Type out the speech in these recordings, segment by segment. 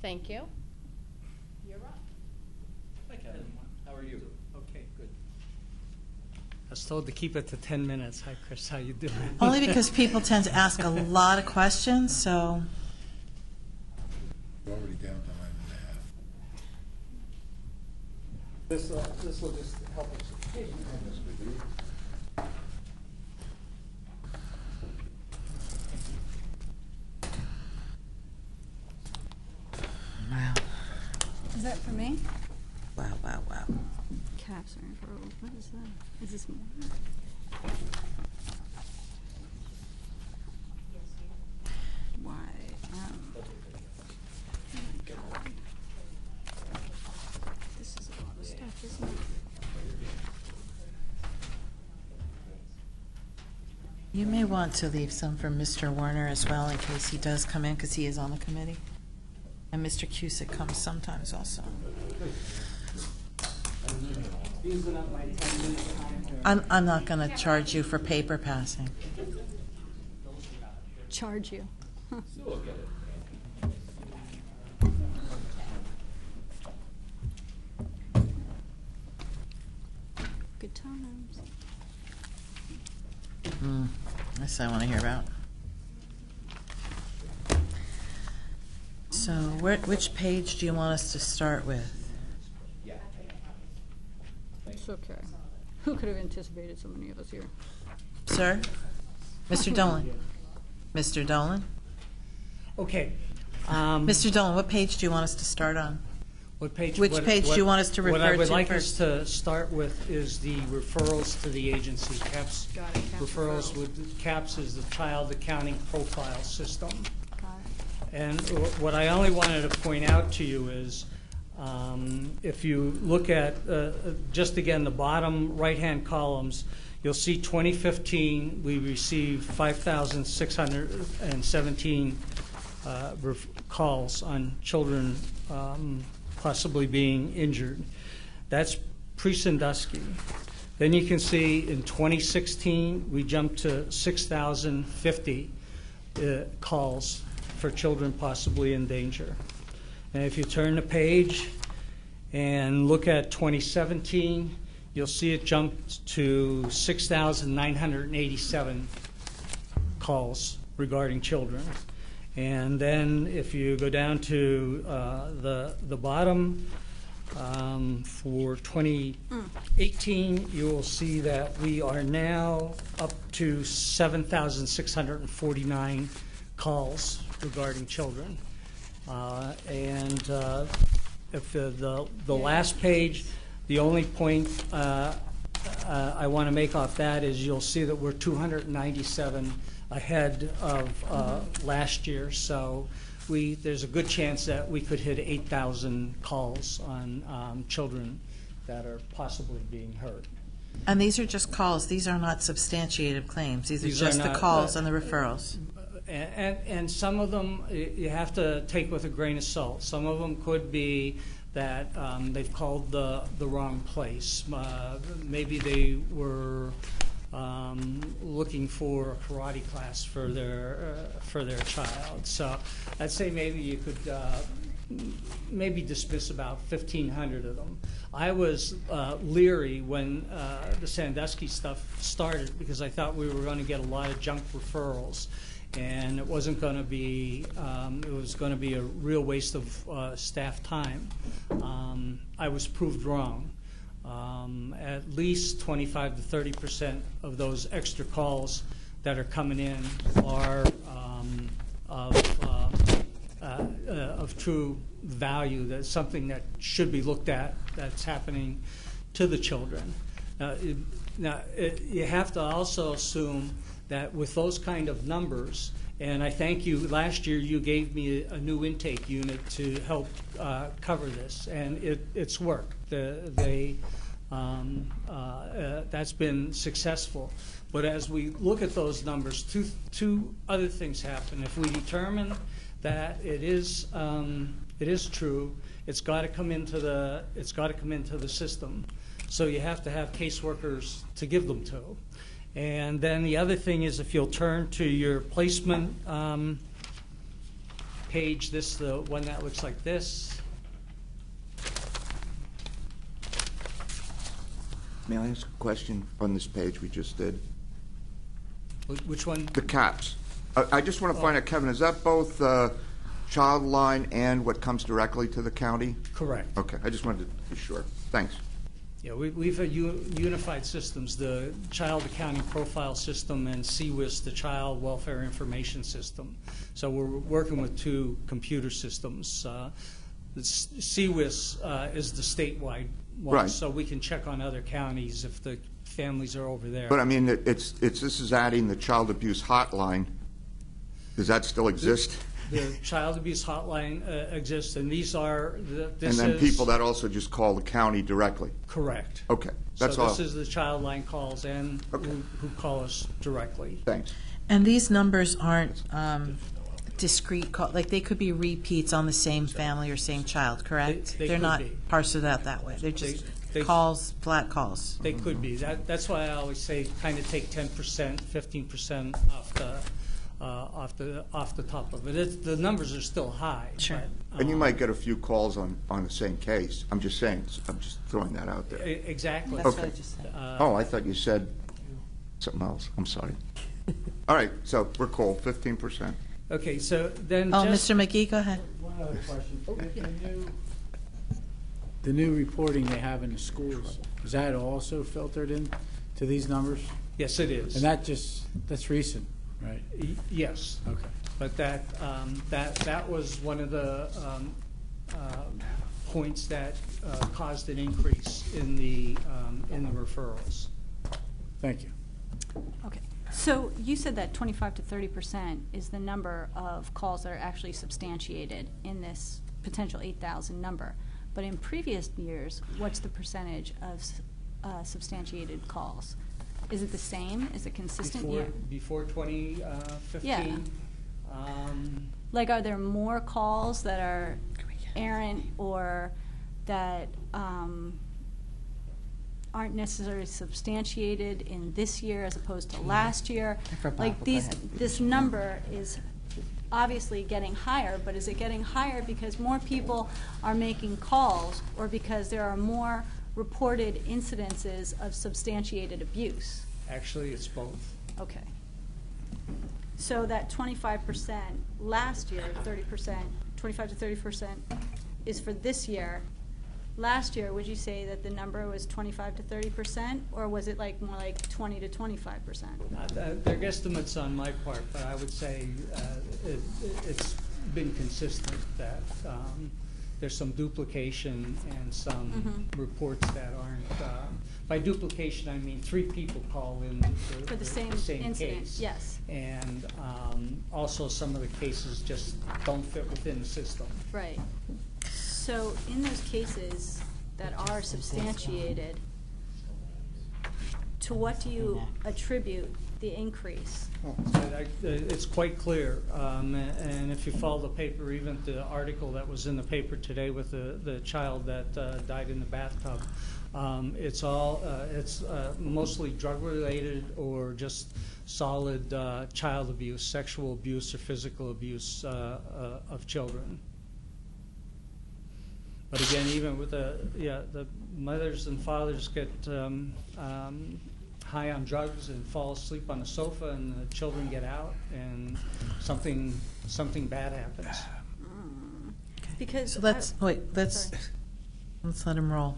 Thank you. You're up. Hi, Kevin. How are you? Okay, good. I was told to keep it to 10 minutes. Hi, Chris. How you doing? Only because people tend to ask a lot of questions, so. We're already down to 9.5. This will just help us. Wow, Is that for me? wow, wow, wow. Caps are referral. What is that? Is this more? Why? Oh my God. This is a lot of stuff, isn't it? You may want to leave some for Mr. Warner as well in case he does come in, because he is on the committee. And Mr. Cusick comes sometimes also. Using up my 10-minute time here. I'm not going to charge you for paper passing. Charge you. Huh. We'll get it. Good times. This I want to hear about. So, which page do you want us to start with? It's okay. Who could have anticipated so many of us here? Sir? Mr. Dolan? Mr. Dolan? Okay. Mr. Dolan, what page do you want us to start on? Which page do you want us to What I refer would to like first? us to start with is the referrals to the agency. CAPS Got it, CAPS referrals referrals. with CAPS is the Child Accounting Profile System. Got it. And what I only wanted to point out to you is, if you look at, just again, the bottom right-hand columns, you'll see 2015, we received 5,617 calls on children possibly being injured. That's pre-Sandusky. Then you can see in 2016, we jumped to 6,050 calls for children possibly in danger. And if you turn the page and look at 2017, you'll see it jumped to 6,987 calls regarding children. And then if you go down to the bottom, for 2018, you will see that we are now up to 7,649 calls regarding children. If the last page, the only point I want to make off that is you'll see that we're 297 ahead of last year. So there's a good chance that we could hit 8,000 calls on children that are possibly being hurt. And these are just calls. These are not substantiated claims. These are These are just the not, calls and the referrals. And some of them you have to take with a grain of salt. Some of them could be that they've called the wrong place. Maybe they were looking for a karate class for their child. So I'd say maybe you could maybe dismiss about 1,500 of them. I was leery when the Sandusky stuff started because I thought we were going to get a lot of junk referrals, and it wasn't going to be. It was going to be a real waste of staff time. I was proved wrong. At least 25 to 30% of those extra calls that are coming in are of true value. That's something that should be looked at. That's happening to the children. You have to also assume that with those kind of numbers, and I thank you, last year you gave me a new intake unit to help cover this, and it's worked. That's been successful. But as we look at those numbers, two other things happen. If we determine that it is true, it's got to come into the system. So you have to have caseworkers to give them to. And then the other thing is, if you'll turn to your placement page, the one that looks like this. May I ask a question on this page we just did? Which one? The caps. I just want to find out, Kevin, is that both child line and what comes directly to the county? Correct. Okay, I just wanted to be sure. Thanks. Yeah, we've had unified systems, the Child Accounting Profile System and CWIS, the Child Welfare Information System. So we're working with two computer systems. The CWIS is the statewide one, Right. so we can check on other counties if the families are over there. But I mean, this is adding the child abuse hotline. Does that still exist? The Child Abuse Hotline exists, and these are, And then people that also just call the county directly? Correct. Okay, that's all. So this is the child line calls and Okay. who call us directly. Thanks. And these numbers aren't discrete, like they could be repeats on the same family or same child, correct? They They're could not be. parsed out that way. They're just They- calls, flat calls. They could be. That's why I always say kind of take 10%, 15% off the top of it. The numbers are still high. Sure. but, And you might get a few calls on the same case. I'm just saying, I'm just throwing that out there. Exactly. That's what I Okay. just said. Oh, I thought you said something else. I'm sorry. All right, so we're cool, 15%. Okay, so then Oh, just, Mr. McGee, go ahead. One other question. The new reporting they have in the schools, is that also filtered in to these numbers? yes, it is. And that's recent, right? Yes. Okay. But that was one of the points that caused an increase in the referrals. Thank you. Okay. So you said that 25 to 30% is the number of calls that are actually substantiated in this potential 8,000 number. But in previous years, what's the percentage of substantiated calls? Is it the same? Is it consistent? Before 2015? Yeah. Like, are there more calls that are errant or that aren't necessarily substantiated in this year as opposed to last year? Like, this number is obviously getting higher, but is it getting higher because more people are making calls or because there are more reported incidences of substantiated abuse? Actually, it's both. Okay. So that 25% last year, 30%, 25 to 30% is for this year. Last year, would you say that the number was 25 to 30%, or was it like more like 20 to 25%? They're guesstimates on my part, but I would say it's been consistent that there's some duplication and some reports that aren't. By duplication, I mean 3 people call in For the same incident, case. yes. And also some of the cases just don't fit within the system. Right. So in those cases that are substantiated, to what do you attribute the increase? It's quite clear, and if you follow the paper, even the article that was in the paper today with the child that died in the bathtub, it's mostly drug-related or just solid child abuse, sexual abuse or physical abuse of children. But again, even with the mothers and fathers get high on drugs and fall asleep on the sofa, and the children get out, and something bad happens. Because So let's sorry. let's let him roll.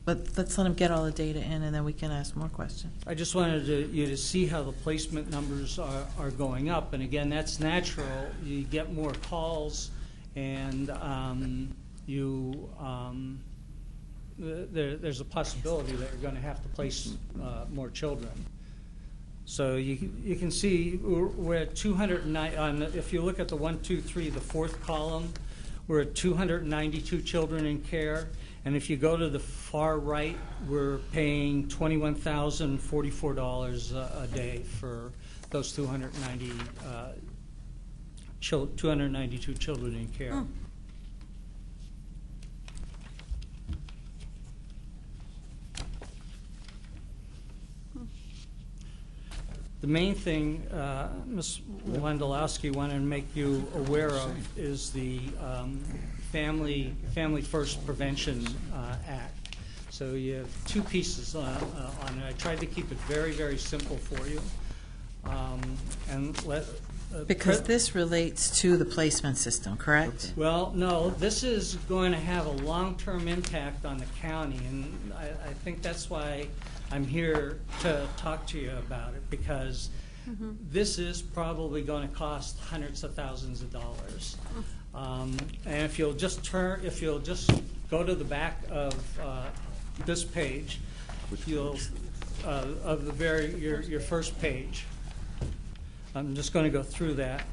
But let's let him get all the data in, and then we can ask more questions. I just wanted you to see how the placement numbers are going up, and again, that's natural. You get more calls, and there's a possibility that you're going to have to place more children. So you can see we're at 209. If you look at the 1, 2, 3, the fourth column, we're at 292 children in care. And if you go to the far right, we're paying $21,044 a day for those 292 children in care. Hmm. the main thing Ms. Wondolowski wanted to make you aware of is the Family First Prevention Act. So you have two pieces on it. I tried to keep it very, very simple for you. Because this relates to the placement system, correct? Well, no, this is going to have a long-term impact on the county, and I think that's why I'm here to talk to you about it, because this is probably going to cost hundreds of thousands of dollars. And if you'll just go to the back of this page, your first page. I'm just going to go through that.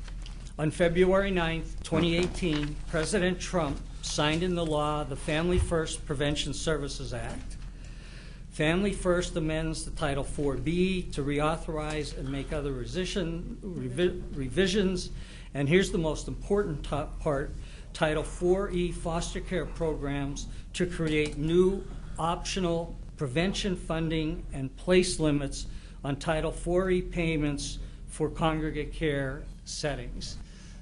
On February 9th, 2018, President Trump signed into law the Family First Prevention Services Act. Family First amends the Title IV-B to reauthorize and make other revisions. And here's the most important part, Title IV-E foster care programs to create new optional prevention funding and place limits on Title IV-E payments for congregate care settings.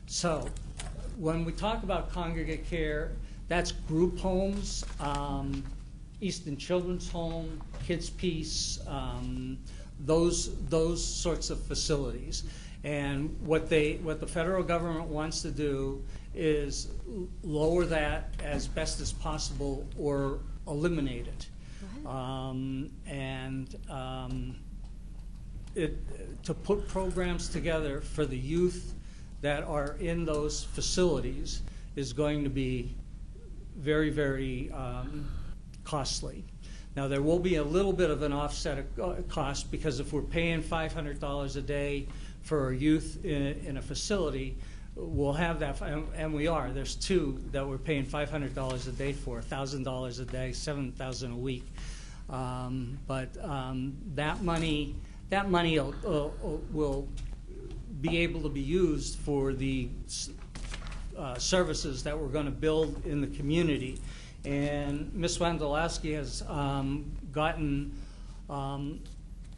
So when we talk about congregate care, that's group homes, Easton Children's Home, Kids Peace, those sorts of facilities. And what the federal government wants to do is lower that as best as possible or eliminate it. To put programs together for the youth that are in those facilities is going to be very, very costly. Now, there will be a little bit of an offset of cost, because if we're paying $500 a day for youth in a facility, we'll have that, and we are. There's two that we're paying $500 a day for, $1,000 a day, $7,000 a week. But that money will be able to be used for the services that we're going to build in the community. And Ms. Wondolowski has gotten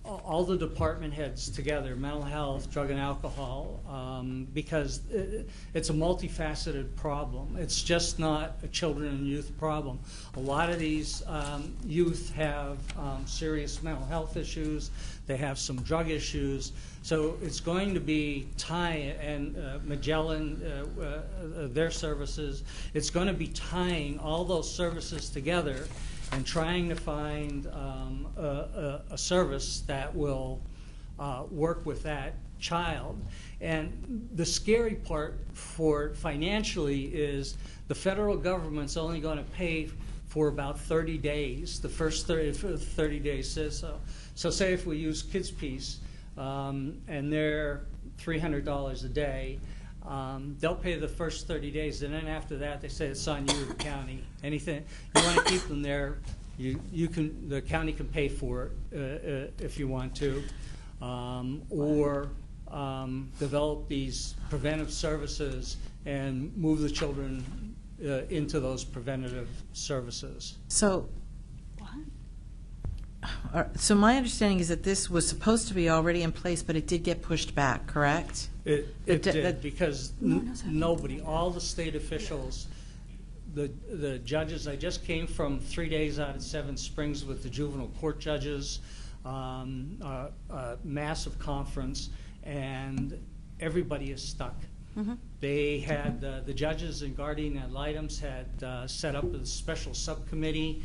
all the department heads together, mental health, drug and alcohol, because it's a multifaceted problem. It's just not a children and youth problem. A lot of these youth have serious mental health issues. They have some drug issues. So it's going to be and Magellan, their services, it's going to be tying all those services together and trying to find a service that will work with that child. And the scary part for financially is the federal government's only going to pay for about 30 days, the first 30 days says so. So say if we use Kids Peace, and they're $300 a day, they'll pay the first 30 days, and then after that they say it's on you, the county. Anything you want to keep them there, the county can pay for it if you want to, or develop these preventive services and move the children into those preventative services. So my understanding is that this was supposed to be already in place, but it did get pushed back, correct? It did, because nobody, all the state officials, the judges, I just came from 3 days out at Seven Springs with the juvenile court judges, a massive conference, and everybody is stuck. They had, the judges and guardian ad litems had set up a special subcommittee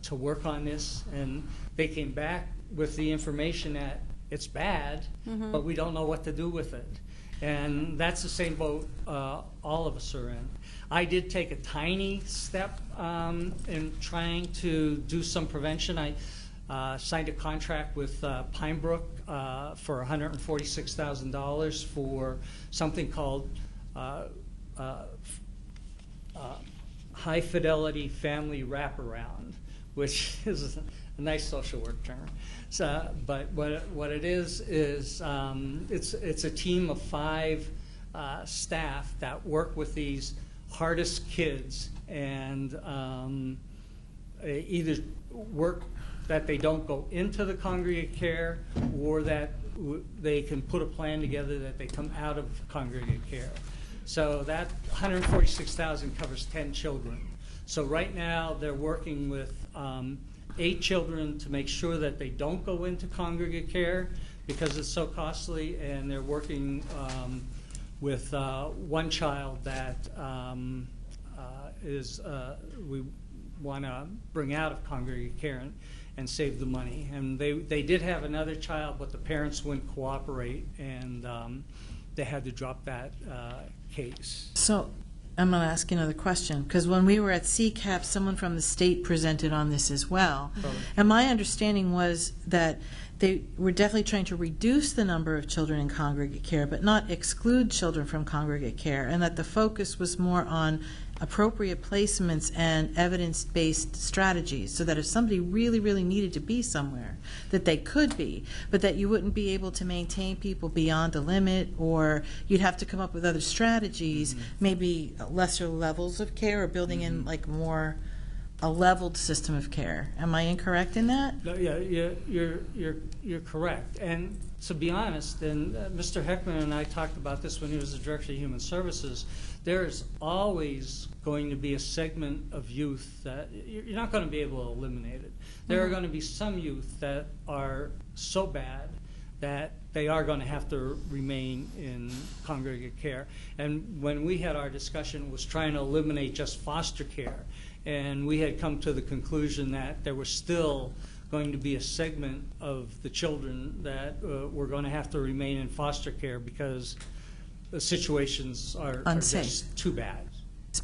to work on this, and they came back with the information that it's bad, but we don't know what to do with it. And that's the same boat all of us are in. I did take a tiny step in trying to do some prevention. I signed a contract with Pine Brook for $146,000 for something called High Fidelity Family Wraparound, which is a nice social work term. So, but what it is it's a team of 5 staff that work with these hardest kids and either work that they don't go into the congregate care, or that they can put a plan together that they come out of congregate care. So that 146,000 covers 10 children. So right now, they're working with 8 children to make sure that they don't go into congregate care because it's so costly, and they're working with one child that we want to bring out of congregate care and save the money. And they did have another child, but the parents wouldn't cooperate, and they had to drop that case. So I'm going to ask you another question, because when we were at CCAP, someone from the state presented on this as well. And my understanding was that they were definitely trying to reduce the number of children in congregate care, but not exclude children from congregate care, and that the focus was more on appropriate placements and evidence-based strategies, so that if somebody really, really needed to be somewhere, that they could be, but that you wouldn't be able to maintain people beyond a limit, or you'd have to come up with other strategies, maybe lesser levels of care, or building in like more a leveled system of care. Am I incorrect in that? No, yeah, you're correct. And to be honest, and Mr. Heckman and I talked about this when he was the Director of Human Services, there's always going to be a segment of youth that you're not going to be able to eliminate it. There are going to be some youth that are so bad that they are going to have to remain in congregate care. And when we had our discussion, it was trying to eliminate just foster care. And we had come to the conclusion that there was still going to be a segment of the children that were going to have to remain in foster care because the situations are just too bad.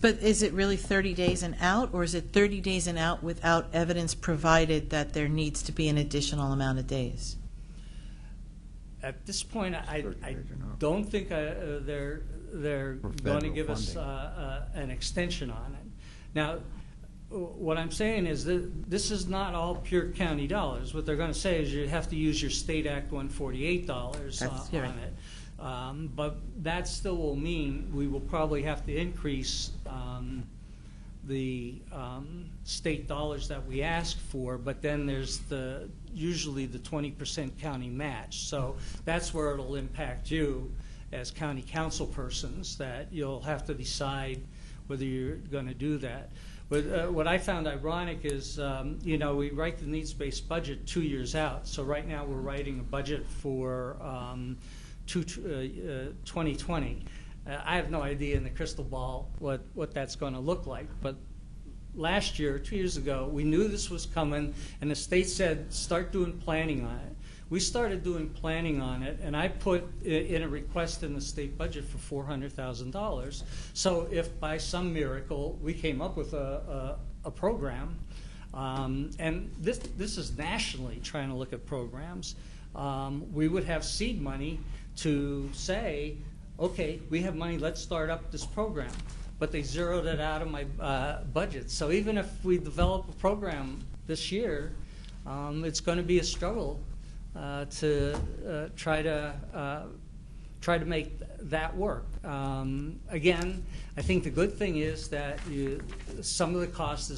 But is it really 30 days and out, or is it 30 days and out without evidence provided that there needs to be an additional amount of days? At this point, I don't think they're going to give us an extension on it. Now, what I'm saying is that this is not all pure county dollars. What they're going to say is you have to use your State Act 148 dollars on it. But that still will mean we will probably have to increase the state dollars that we ask for, but then there's usually the 20% county match. So that's where it'll impact you as county council persons, that you'll have to decide whether you're going to do that. But what I found ironic is, we write the needs-based budget 2 years out. So right now we're writing a budget for 2020. I have no idea in the crystal ball what that's going to look like. But last year, 2 years ago, we knew this was coming, and the state said, start doing planning on it. We started doing planning on it, and I put in a request in the state budget for $400,000. So if by some miracle we came up with a program, and this is nationally trying to look at programs, we would have seed money to say, okay, we have money, let's start up this program. But they zeroed it out of my budget. So even if we develop a program this year, it's going to be a struggle to try to make that work. Again, I think the good thing is that some of the cost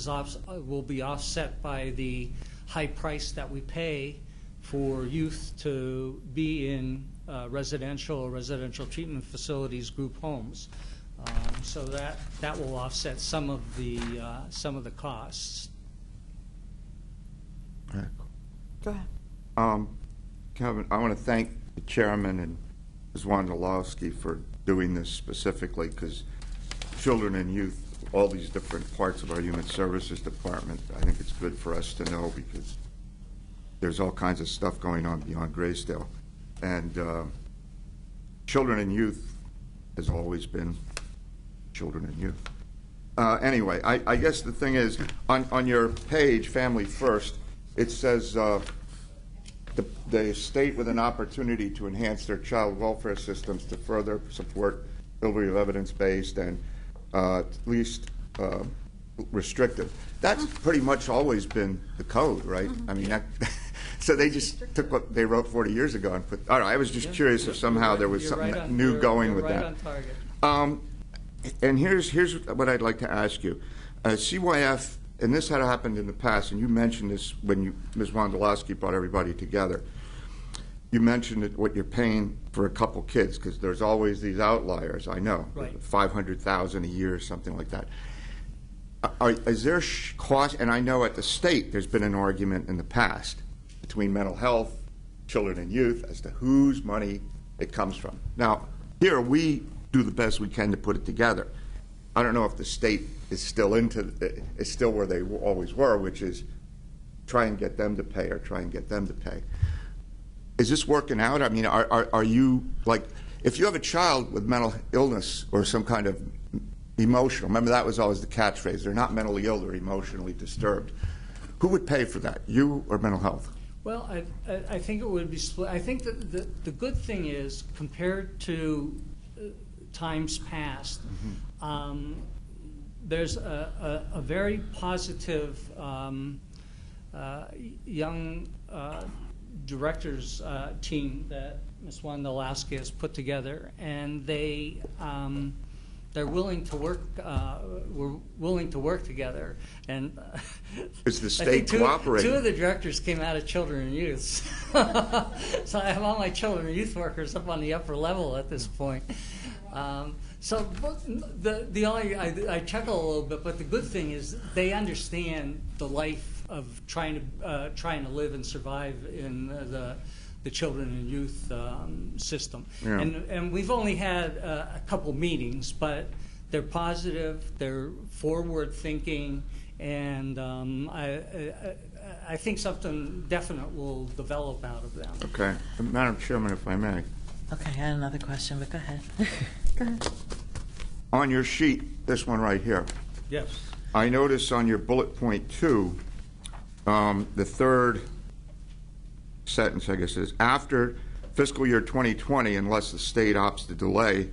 will be offset by the high price that we pay for youth to be in residential or residential treatment facilities, group homes. So that will offset some of the costs. All right. Go ahead. Kevin, I want to thank the chairman and Ms. Wondolowski for doing this specifically, because children and youth, all these different parts of our Human Services Department, I think it's good for us to know, because there's all kinds of stuff going on beyond Graysdale. And children and youth has always been children and youth. Anyway, I guess the thing is, on your page, Family First, it says the state with an opportunity to enhance their child welfare systems to further support delivery of evidence-based and least restrictive. That's pretty much always been the code, right? I mean, so they just took what they wrote 40 years ago and put. All right, I was just curious if somehow there was something new going with that. On target. And here's what I'd like to ask you. CYF and this had happened in the past, and you mentioned this when Ms. Wondolowski brought everybody together. You mentioned what you're paying for a couple kids, because there's always these outliers, I know. Right. $500,000 a year or something like that. Is there cost, and I know at the state there's been an argument in the past between mental health, children and youth, as to whose money it comes from. Now, here we do the best we can to put it together. I don't know if the state is still where they always were, which is try and get them to pay or try and get them to pay. Is this working out? I mean, are you, like, if you have a child with mental illness or some kind of emotional, remember that was always the catchphrase, they're not mentally ill, they're emotionally disturbed. Who would pay for that, you or mental health? Well, I think it would be split. I think that the good thing is, compared to times past, there's a very positive young directors team that Ms. Wondolowski has put together, and they're willing to work. We're willing to work together, and Is the I state think cooperating? Two of the directors came out of Children and Youth, so I have all my children and youth workers up on the upper level at this point. So the only I chuckle a little bit, but the good thing is they understand the life of trying to live and survive in the children and youth system. Yeah. And we've only had a couple meetings, but they're positive, they're forward thinking, and I think something definite will develop out of them. Okay. Madam Chairman, if I may. Okay, I had another question, but go ahead. Go ahead. On your sheet, this one right here, Yes. I notice on your bullet point 2, the third sentence, I guess, is after fiscal year 2020, unless the state opts to delay,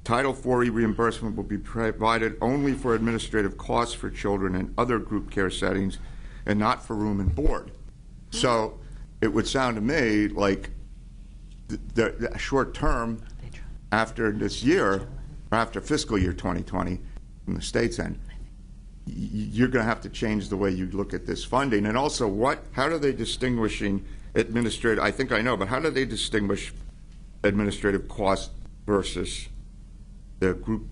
Title IV reimbursement will be provided only for administrative costs for children in other group care settings and not for room and board. So it would sound to me like the short term after this year, or after fiscal year 2020, from the state's end, you're going to have to change the way you look at this funding. And also, how are they distinguishing administrative, I think I know, but how do they distinguish administrative costs versus the group,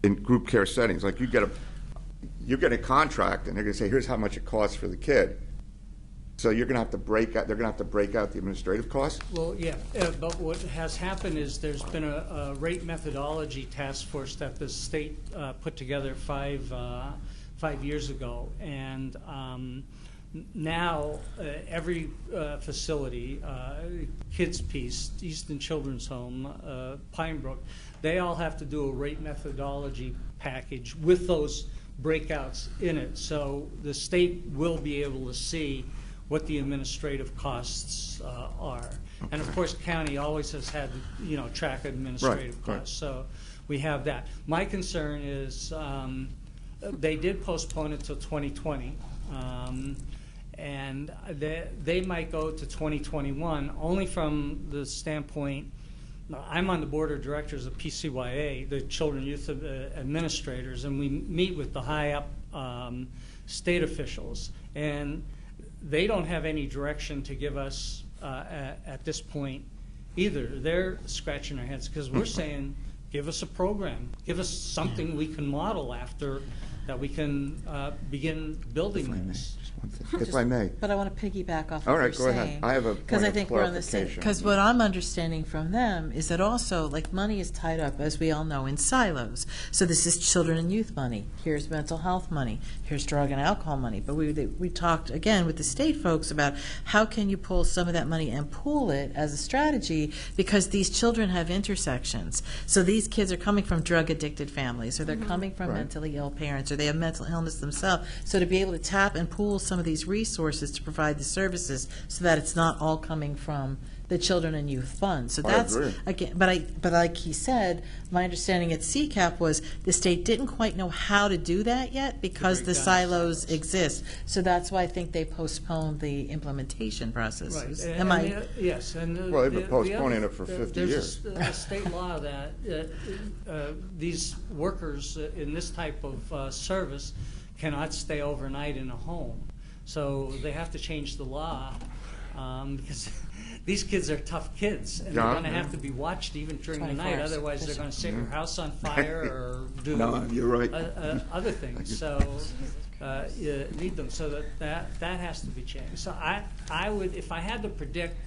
in group care settings? Like you get a contract and they're going to say, here's how much it costs for the kid. So you're going to have to they're going to have to break out the administrative costs? Well, yeah, but what has happened is there's been a rate methodology task force that the state put together 5 years ago, and now every facility, Kids Peace, Easton Children's Home, Pine Brook, they all have to do a rate methodology package with those breakouts in it. So the state will be able to see what the administrative costs are. And of course, county always has had, track administrative Right. costs. So we have that. My concern is they did postpone it till 2020. And they might go to 2021 only from the standpoint, I'm on the board of directors of PCYA, the Children and Youth Administrators, and we meet with the high up state officials, and they don't have any direction to give us at this point either. They're scratching their heads because we're saying, give us a program, give us something we can model after, that we can begin building this. If I may. But I want to piggyback off All what right, you're go saying. ahead. I have a Because point I of think we're on the same. clarification. Because what I'm understanding from them is that also, like, money is tied up, as we all know, in silos. So this is children and youth money. Here's mental health money. Here's drug and alcohol money. But we talked again with the state folks about how can you pull some of that money and pool it as a strategy, because these children have intersections. So these kids are coming from drug addicted families, or they're coming from Right. mentally ill parents, or they have mental illness themselves. So to be able to tap and pool some of these resources to provide the services, so that it's not all coming from the Children and Youth Fund. So I that's agree. again, but like he said, my understanding at CCAP was the state didn't quite know how to do that yet because break the down silos exist. So that's why I think they postponed the implementation process. Right. Am I? Yes. And Well, they've been postponing it for 50 years. There's a state law that these workers in this type of service cannot stay overnight in a home. So they have to change the law because these kids are tough kids, and they're Yeah. going to have to be watched even during the 24 night. hours. Otherwise, they're going to set your house on fire or do No, you're right. Other things. So you need them. So that has to be changed. So I would, if I had to predict,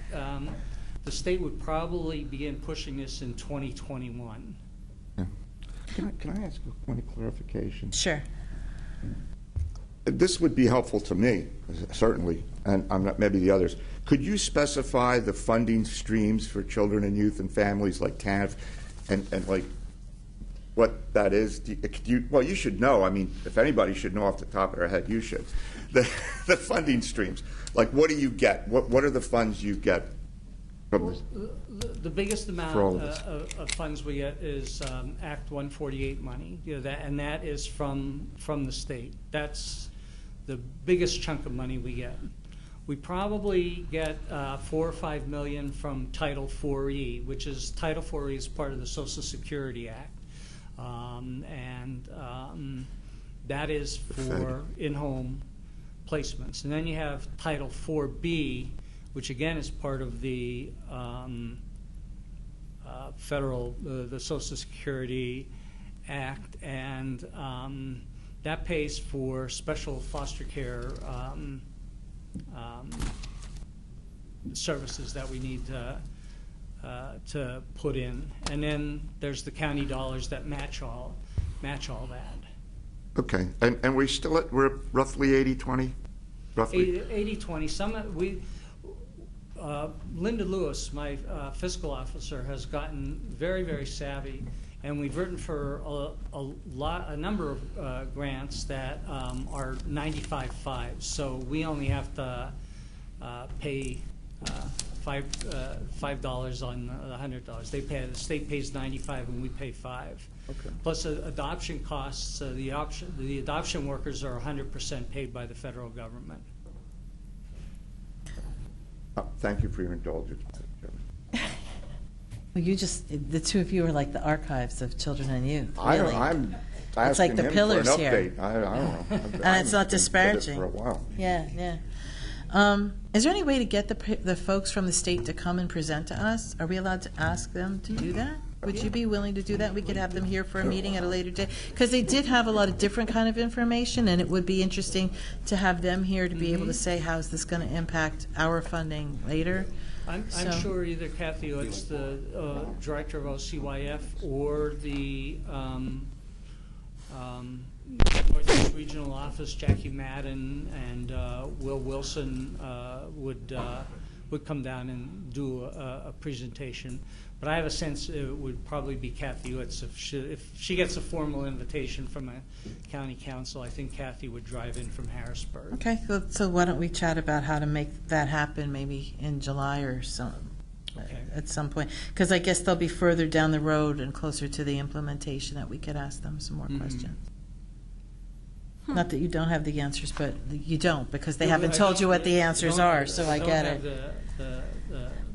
the state would probably begin pushing this in 2021. Can I ask a point of clarification? Sure. This would be helpful to me, certainly, and I'm not, maybe the others. Could you specify the funding streams for children and youth and families like TANF and like what that is? Well, you should know. I mean, if anybody should know off the top of their head, you should. The funding streams. Like, what do you get? What are the funds you get from this? The biggest amount For all of us. of funds we get is Act 148 money, and that is from the state. That's the biggest chunk of money we get. We probably get $4 or $5 million from Title 4E, which is Title 4E is part of the Social Security Act, and that is for in-home placements. And then you have Title 4B, which again is part of the federal, the Social Security Act, and that pays for special foster care services that we need to put in. And then there's the county dollars that match all that. Okay, and we're roughly 80-20? Roughly? 80-20. Linda Lewis, my fiscal officer, has gotten very, very savvy, and we've written for a number of grants that are 95.5. So we only have to pay $5 on the $100. The state pays 95, and we pay 5. Okay. Plus adoption costs. The adoption workers are 100% paid by the federal government. Thank you for your indulgence, Chairman. Well, the two of you are like the archives of children and youth, really. I'm It's like asking the him pillars for an here. update. I don't know. And it's not I've been disparaging. for a while. Yeah, yeah. Is there any way to get the folks from the state to come and present to us? Are we allowed to ask them to do that? Would you be willing to do that? We could have them here for a meeting at a later date. Because they did have a lot of different kind of information, and it would be interesting to have them here to be able to say, how is this going to impact our funding later? I'm So- sure either Kathy Utz, the director of OCYF, or the Northeast Regional Office, Jackie Madden and Will Wilson would come down and do a presentation. But I have a sense it would probably be Kathy Utz. If she gets a formal invitation from a county council, I think Kathy would drive in from Harrisburg. Okay, so why don't we chat about how to make that happen maybe in July or at some point? Because I guess they'll be further down the road and closer to the implementation that we could ask them some more questions. Not that you don't have the answers, but you don't, because they haven't told you what the answers are, so I get it. don't have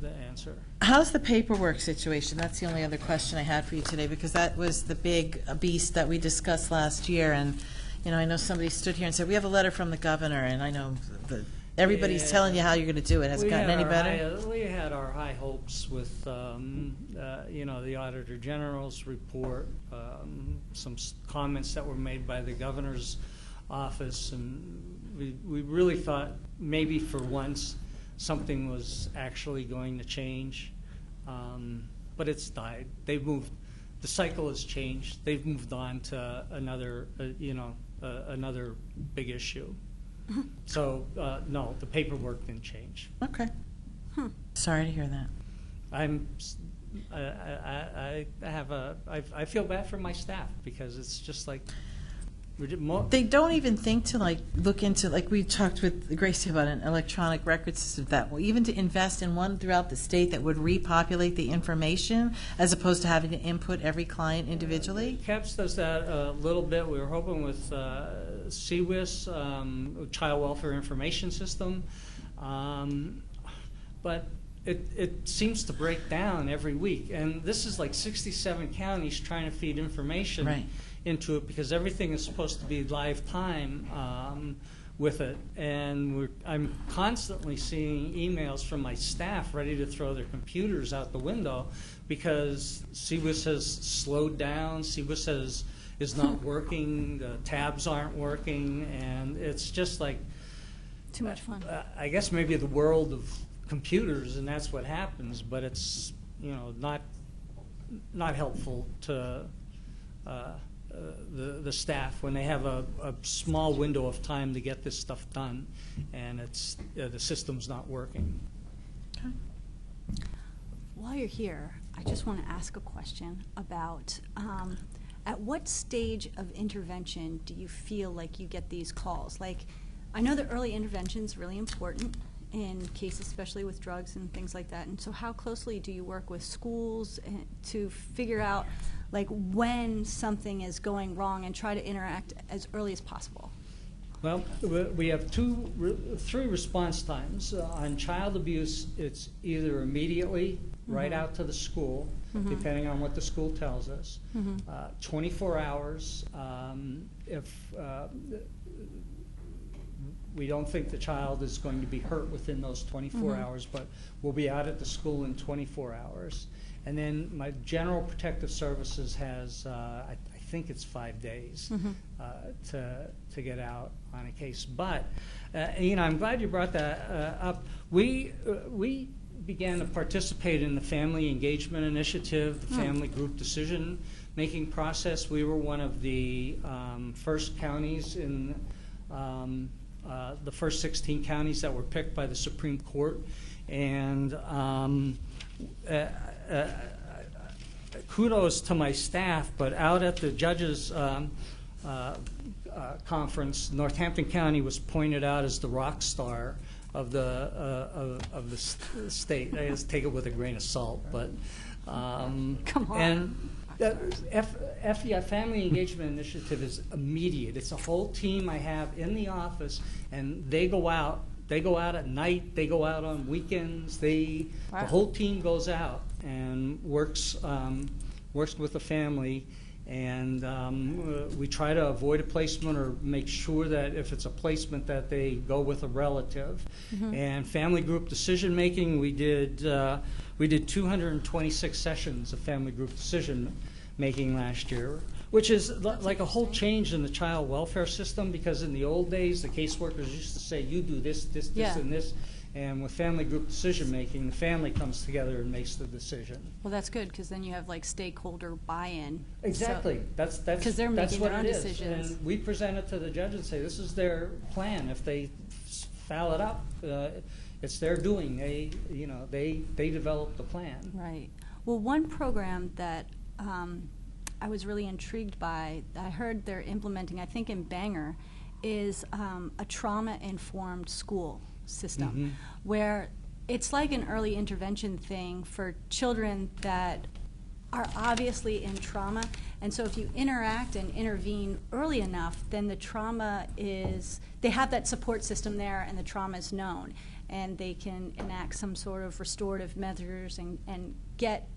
the answer. How's the paperwork situation? That's the only other question I had for you today, because that was the big beast that we discussed last year. And, I know somebody stood here and said, we have a letter from the governor, and I know everybody's telling you how you're going to do it. Has it gotten any better? We had our high hopes with, the Auditor General's report, some comments that were made by the governor's office, and we really thought maybe for once something was actually going to change, but it's died. They've moved. The cycle has changed. They've moved on to another, another big issue. So no, the paperwork didn't change. Okay. Sorry to hear that. I feel bad for my staff, because it's just like They don't even think to look into, we talked with Gracie about an electronic record system even to invest in one throughout the state that would repopulate the information as opposed to having to input every client individually. CAPS does that a little bit. We were hoping with CWIS, Child Welfare Information System, but it seems to break down every week. And this is like 67 counties trying to feed information. Right. into it because everything is supposed to be live time with it. And I'm constantly seeing emails from my staff ready to throw their computers out the window because CWIS has slowed down, CWIS is not working, the tabs aren't working, and it's just like Too much fun. I guess maybe the world of computers, and that's what happens, but it's, you know, not helpful to the staff when they have a small window of time to get this stuff done, and it's the system's not working. While you're here, I just want to ask a question about at what stage of intervention do you feel like you get these calls? Like, I know that early intervention is really important in cases, especially with drugs and things like that. And so how closely do you work with schools to figure out like when something is going wrong and try to interact as early as possible? Well, we have three response times. On child abuse, it's either immediately right out to the school, depending on what the school tells us, 24 hours if we don't think the child is going to be hurt within those 24 hours, but we'll be out at the school in 24 hours. And then my General Protective Services has, I think it's 5 days to get out on a case. But, you know, I'm glad you brought that up. We began to participate in the Family Engagement Initiative, the Family Group Decision-Making process. We were one of the first counties in the first 16 counties that were picked by the Supreme Court, and kudos to my staff, but out at the judges' conference, Northampton County was pointed out as the rock star of the state. I just take it with a grain of salt, but Come on. And Family Engagement Initiative is immediate. It's a whole team I have in the office, and they go out. They go out at night. They go out on weekends. The whole team goes out and works with the family, and we try to avoid a placement or make sure that if it's a placement that they go with a relative. And family group decision making, we did 226 sessions of family group decision making last year, which is like a whole change in the child welfare system, because in the old days the caseworkers used to say, you do this, this, this, and this. And with family group decision making, the family comes together and makes the decision. Well, that's good, because then you have like stakeholder buy-in. Exactly. So, That's they're making what their own it is. decisions. And we present it to the judge and say, this is their plan. If they foul it up, it's their doing. They develop the plan. Right. Well, one program that I was really intrigued by, I heard they're implementing, I think in Bangor, is a trauma-informed school system, where it's like an early intervention thing for children that are obviously in trauma. And so if you interact and intervene early enough, then the trauma is, they have that support system there and the trauma is known. And they can enact some sort of restorative measures and get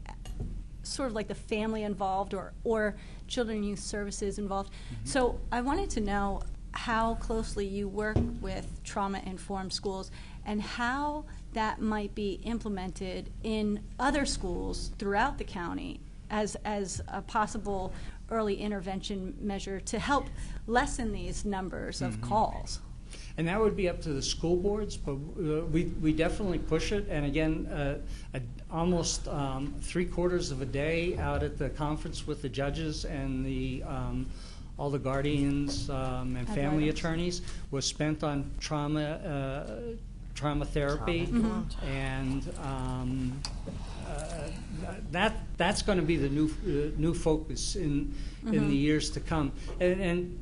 sort of like the family involved or children and youth services involved. So I wanted to know how closely you work with trauma-informed schools and how that might be implemented in other schools throughout the county as a possible early intervention measure to help lessen these numbers of calls. And that would be up to the school boards, but we definitely push it. And again, almost 3/4 of a day out at the conference with the judges and the all the guardians and family attorneys was spent on trauma therapy, and that's going to be the new focus in the years to come. And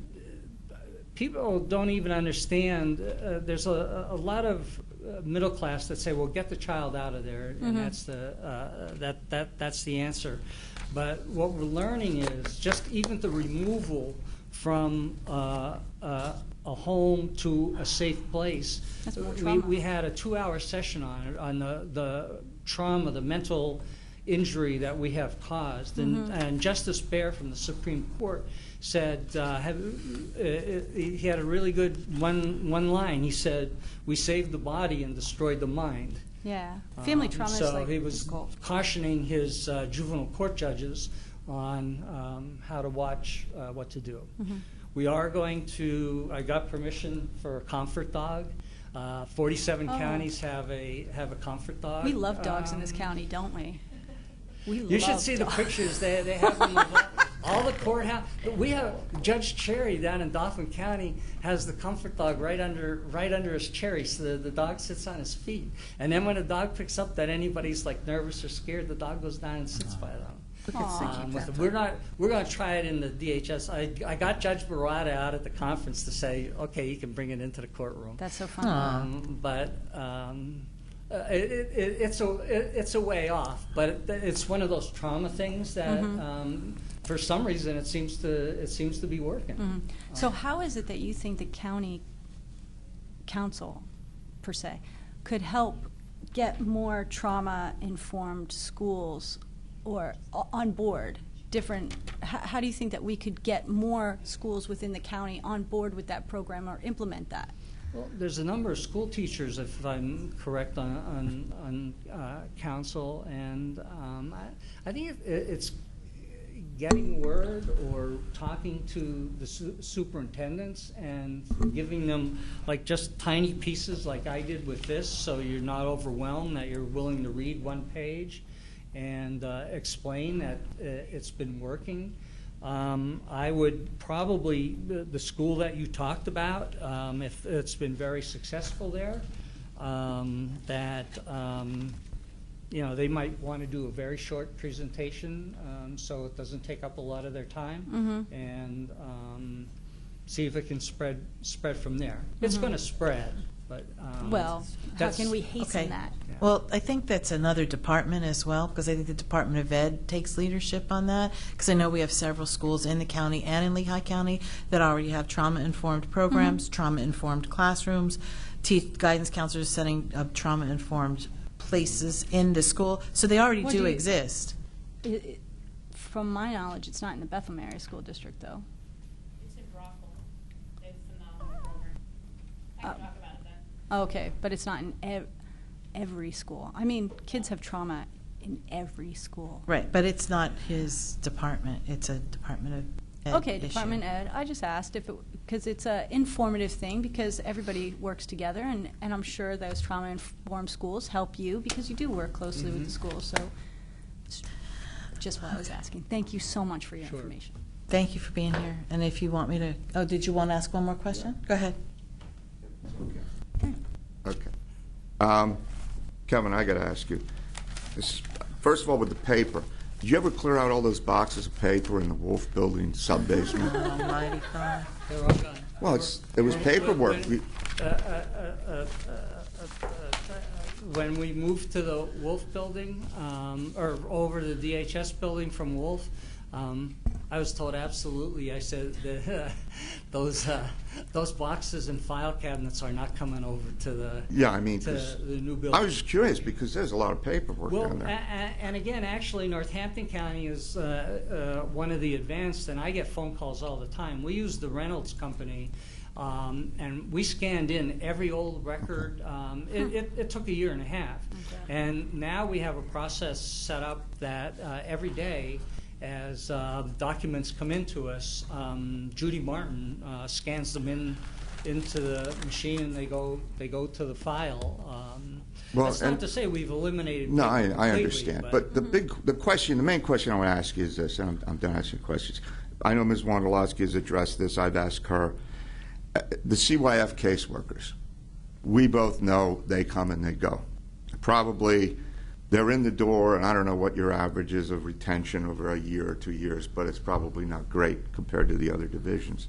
people don't even understand. There's a lot of middle class that say, "Well, get the child out of there," and that's the answer. But what we're learning is just even the removal from a home to a safe place. That's more trauma. We had a 2-hour session on it, on the trauma, the mental injury that we have caused. And Justice Baer from the Supreme Court said, he had a really good one line. He said, "We saved the body and destroyed the mind." Yeah, family trauma is So like he was difficult. cautioning his juvenile court judges on how to watch what to do. Mm-hmm. We are going to, I got permission for a comfort dog. 47 Oh. counties have a comfort dog. We love dogs in this county, don't we? We You should love see the dogs. pictures. They have them of all the courthouse. We have Judge Cherry down in Dauphin County has the comfort dog right under his cherry, so the dog sits on his feet. And then when a dog picks up that anybody's like nervous or scared, the dog goes down and sits by them. We're going to try it in the DHS. I got Judge Barada out at the conference to say, okay, you can bring it into the courtroom. That's so fun. It's a way off, but it's one of those trauma things that for some reason it seems to be working. So how is it that you think the county council, per se, could help get more trauma-informed schools or on board? How do you think that we could get more schools within the county on board with that program or implement that? Well, there's a number of school teachers, if I'm correct, on council, and I think it's getting word or talking to the superintendents and giving them like just tiny pieces like I did with this, so you're not overwhelmed, that you're willing to read one page and explain that it's been working. I would probably, the school that you talked about, if it's been very successful there, they might want to do a very short presentation so it doesn't take up a lot of their time, and see if it can spread from there. It's going to spread, but Well, how can we hasten Okay. that? Yeah. Well, I think that's another department as well, because I think the Department of Ed takes leadership on that, because I know we have several schools in the county and in Lehigh County that already have trauma-informed programs, trauma-informed classrooms, guidance counselors setting up trauma-informed places in the school, so they already What do do you- exist. From my knowledge, it's not in the Bethlehem Area School District, though. It's in Rockville. They have a phenomenal program. I can talk about it then. Okay, but it's not in every school. I mean, kids have trauma in every school. Right, but it's not his department, it's a Department of Ed Okay, issue. Department Ed. I just asked if because it's an informative thing, because everybody works together, and I'm sure those trauma-informed schools help you because you do work closely with the schools. So, it's just what I was asking. Thank you so much for your Sure. information. Thank you for being here, and if you want me to, did you want to ask one more question? Go ahead. Okay. Kevin, I got to ask you. First of all, with the paper, did you ever clear out all those boxes of paper in the Wolf Building sub-basement? Almighty God. they're all gone. Well, it was paperwork. When we moved to the Wolf Building, or over to the DHS building from Wolf, I was told absolutely. I said that those boxes and file cabinets are not coming over to the Yeah, I mean, to 'cause the new building. I was just curious because there's a lot of paperwork Well, down there. and again, actually, Northampton County is one of the advanced, and I get phone calls all the time. We use the Reynolds Company, and we scanned in every old record. It took a year and a half. Okay. And now we have a process set up that every day, as documents come into us, Judy Martin scans them into the machine, and they go to the file. Well, That's not and- to say we've eliminated No, paper I completely, understand. But the main question I want to ask you is this, and I'm done asking questions. I know Ms. Wondolowski has addressed this. I've asked her. The CYF caseworkers, we both know they come and they go. Probably they're in the door, and I don't know what your average is of retention over a year or 2 years, but it's probably not great compared to the other divisions.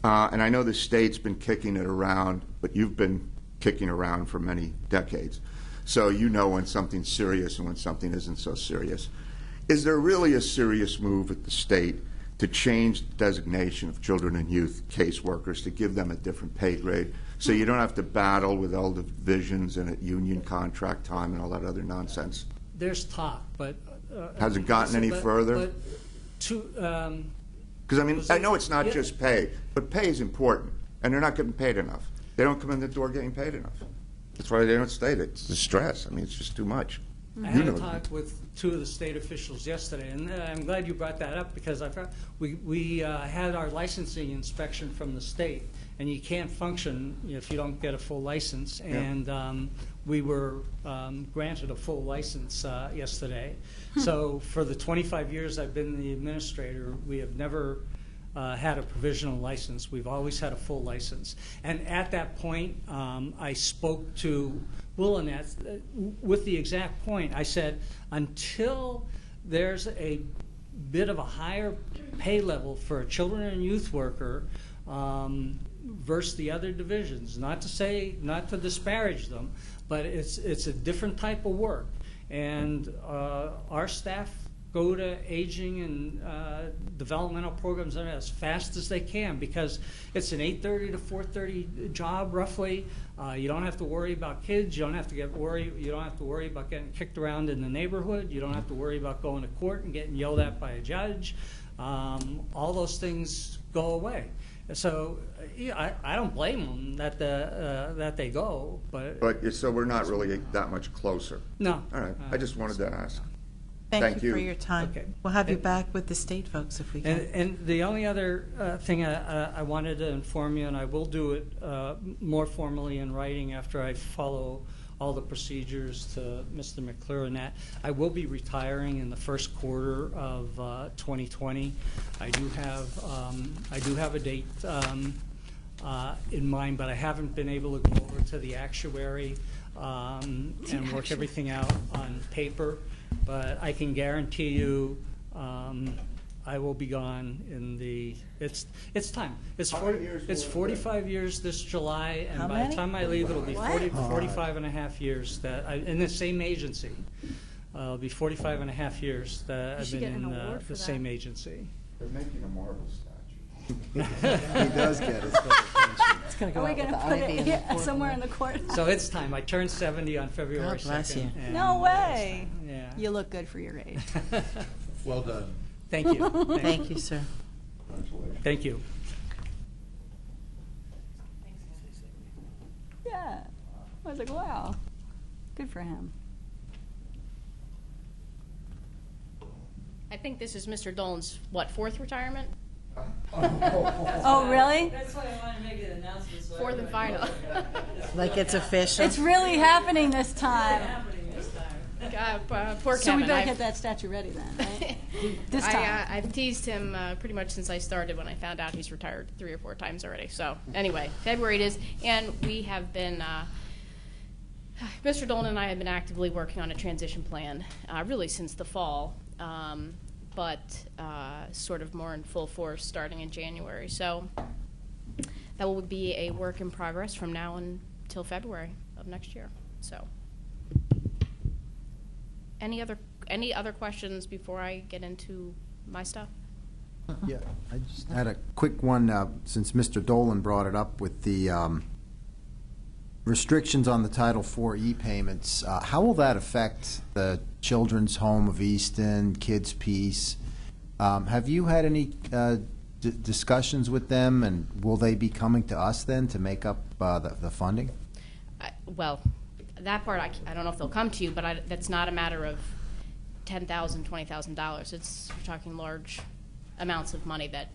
And I know the state's been kicking it around, but you've been kicking around for many decades. So you know when something's serious and when something isn't so serious. Is there really a serious move at the state to change the designation of children and youth caseworkers to give them a different pay grade so you don't have to battle with all the divisions and at union contract time and all that other nonsense? There's talk, but Has it gotten any further? But to Because Because, I mean, Was I it- know it's not yeah. just pay, but pay is important, and they're not getting paid enough. They don't come in the door getting paid enough. That's why they don't stay. It's the stress. I mean, it's just too much. I You had a know. talk with two of the state officials yesterday, and I'm glad you brought that up because we had our licensing inspection from the state, and you can't function if you don't get a full license. And we were granted a full license yesterday. So for the 25 years I've been the administrator, we have never had a provisional license. We've always had a full license. And at that point, I spoke to Willinette with the exact point. I said, until there's a bit of a higher pay level for a children and youth worker versus the other divisions, not to disparage them, but it's a different type of work. And our staff go to aging and developmental programs as fast as they can because it's an 8:30 to 4:30 job roughly. You don't have to worry about kids. You don't have to You don't have to worry about getting kicked around in the neighborhood. You don't have to worry about going to court and getting yelled at by a judge. All those things go away. So yeah, I don't blame them that they go, but So we're not really that much closer. no. All right. I just wanted to ask. Thank you for your time. Okay. We'll have you back with the state folks if we can. And the only other thing I wanted to inform you, and I will do it more formally in writing after I follow all the procedures to Mr. McClure, that I will be retiring in the first quarter of 2020. I do have a date in mind, but I haven't been able to go over to the actuary and work everything out on paper. But I can guarantee you, I will be gone in the. It's time. It's 45 years this July, and How by many? the time I leave, it'll be What? 45 and a half years that in the same agency. It'll be 45 and a half years that I've should been get an in award for the that. same agency. They're making a marble statue. He does get his special pension. It's going to Are we going to put it somewhere in the court? So it's time. I turned 70 on February 2nd. God bless you. and No way. Yeah. You look good for your age. Well done. Thank you. Thank you, sir. Thank you. Yeah. I was like, wow. Good for him. I think this is Mr. Dolan's, fourth retirement? Oh, really? That's why I want to make an announcement. Fourth and final. Like it's official. It's really happening this time. Poor So we Kevin. better get that statue ready then, right? This time. I've teased him pretty much since I started when I found out he's retired 3 or 4 times already. So anyway, February it is, and we have been, Mr. Dolan and I have been actively working on a transition plan really since the fall, but sort of more in full force starting in January. So that will be a work in progress from now until February of next year. So. Any other questions before I get into my stuff? Yeah, I just had a quick one, since Mr. Dolan brought it up with the restrictions on the Title IV e-payments. How will that affect the Children's Home of Easton, Kids Peace? Have you had any discussions with them, and will they be coming to us then to make up the funding? Well, that part I don't know if they'll come to you, but that's not a matter of $10,000, $20,000. It's we're talking large amounts of money that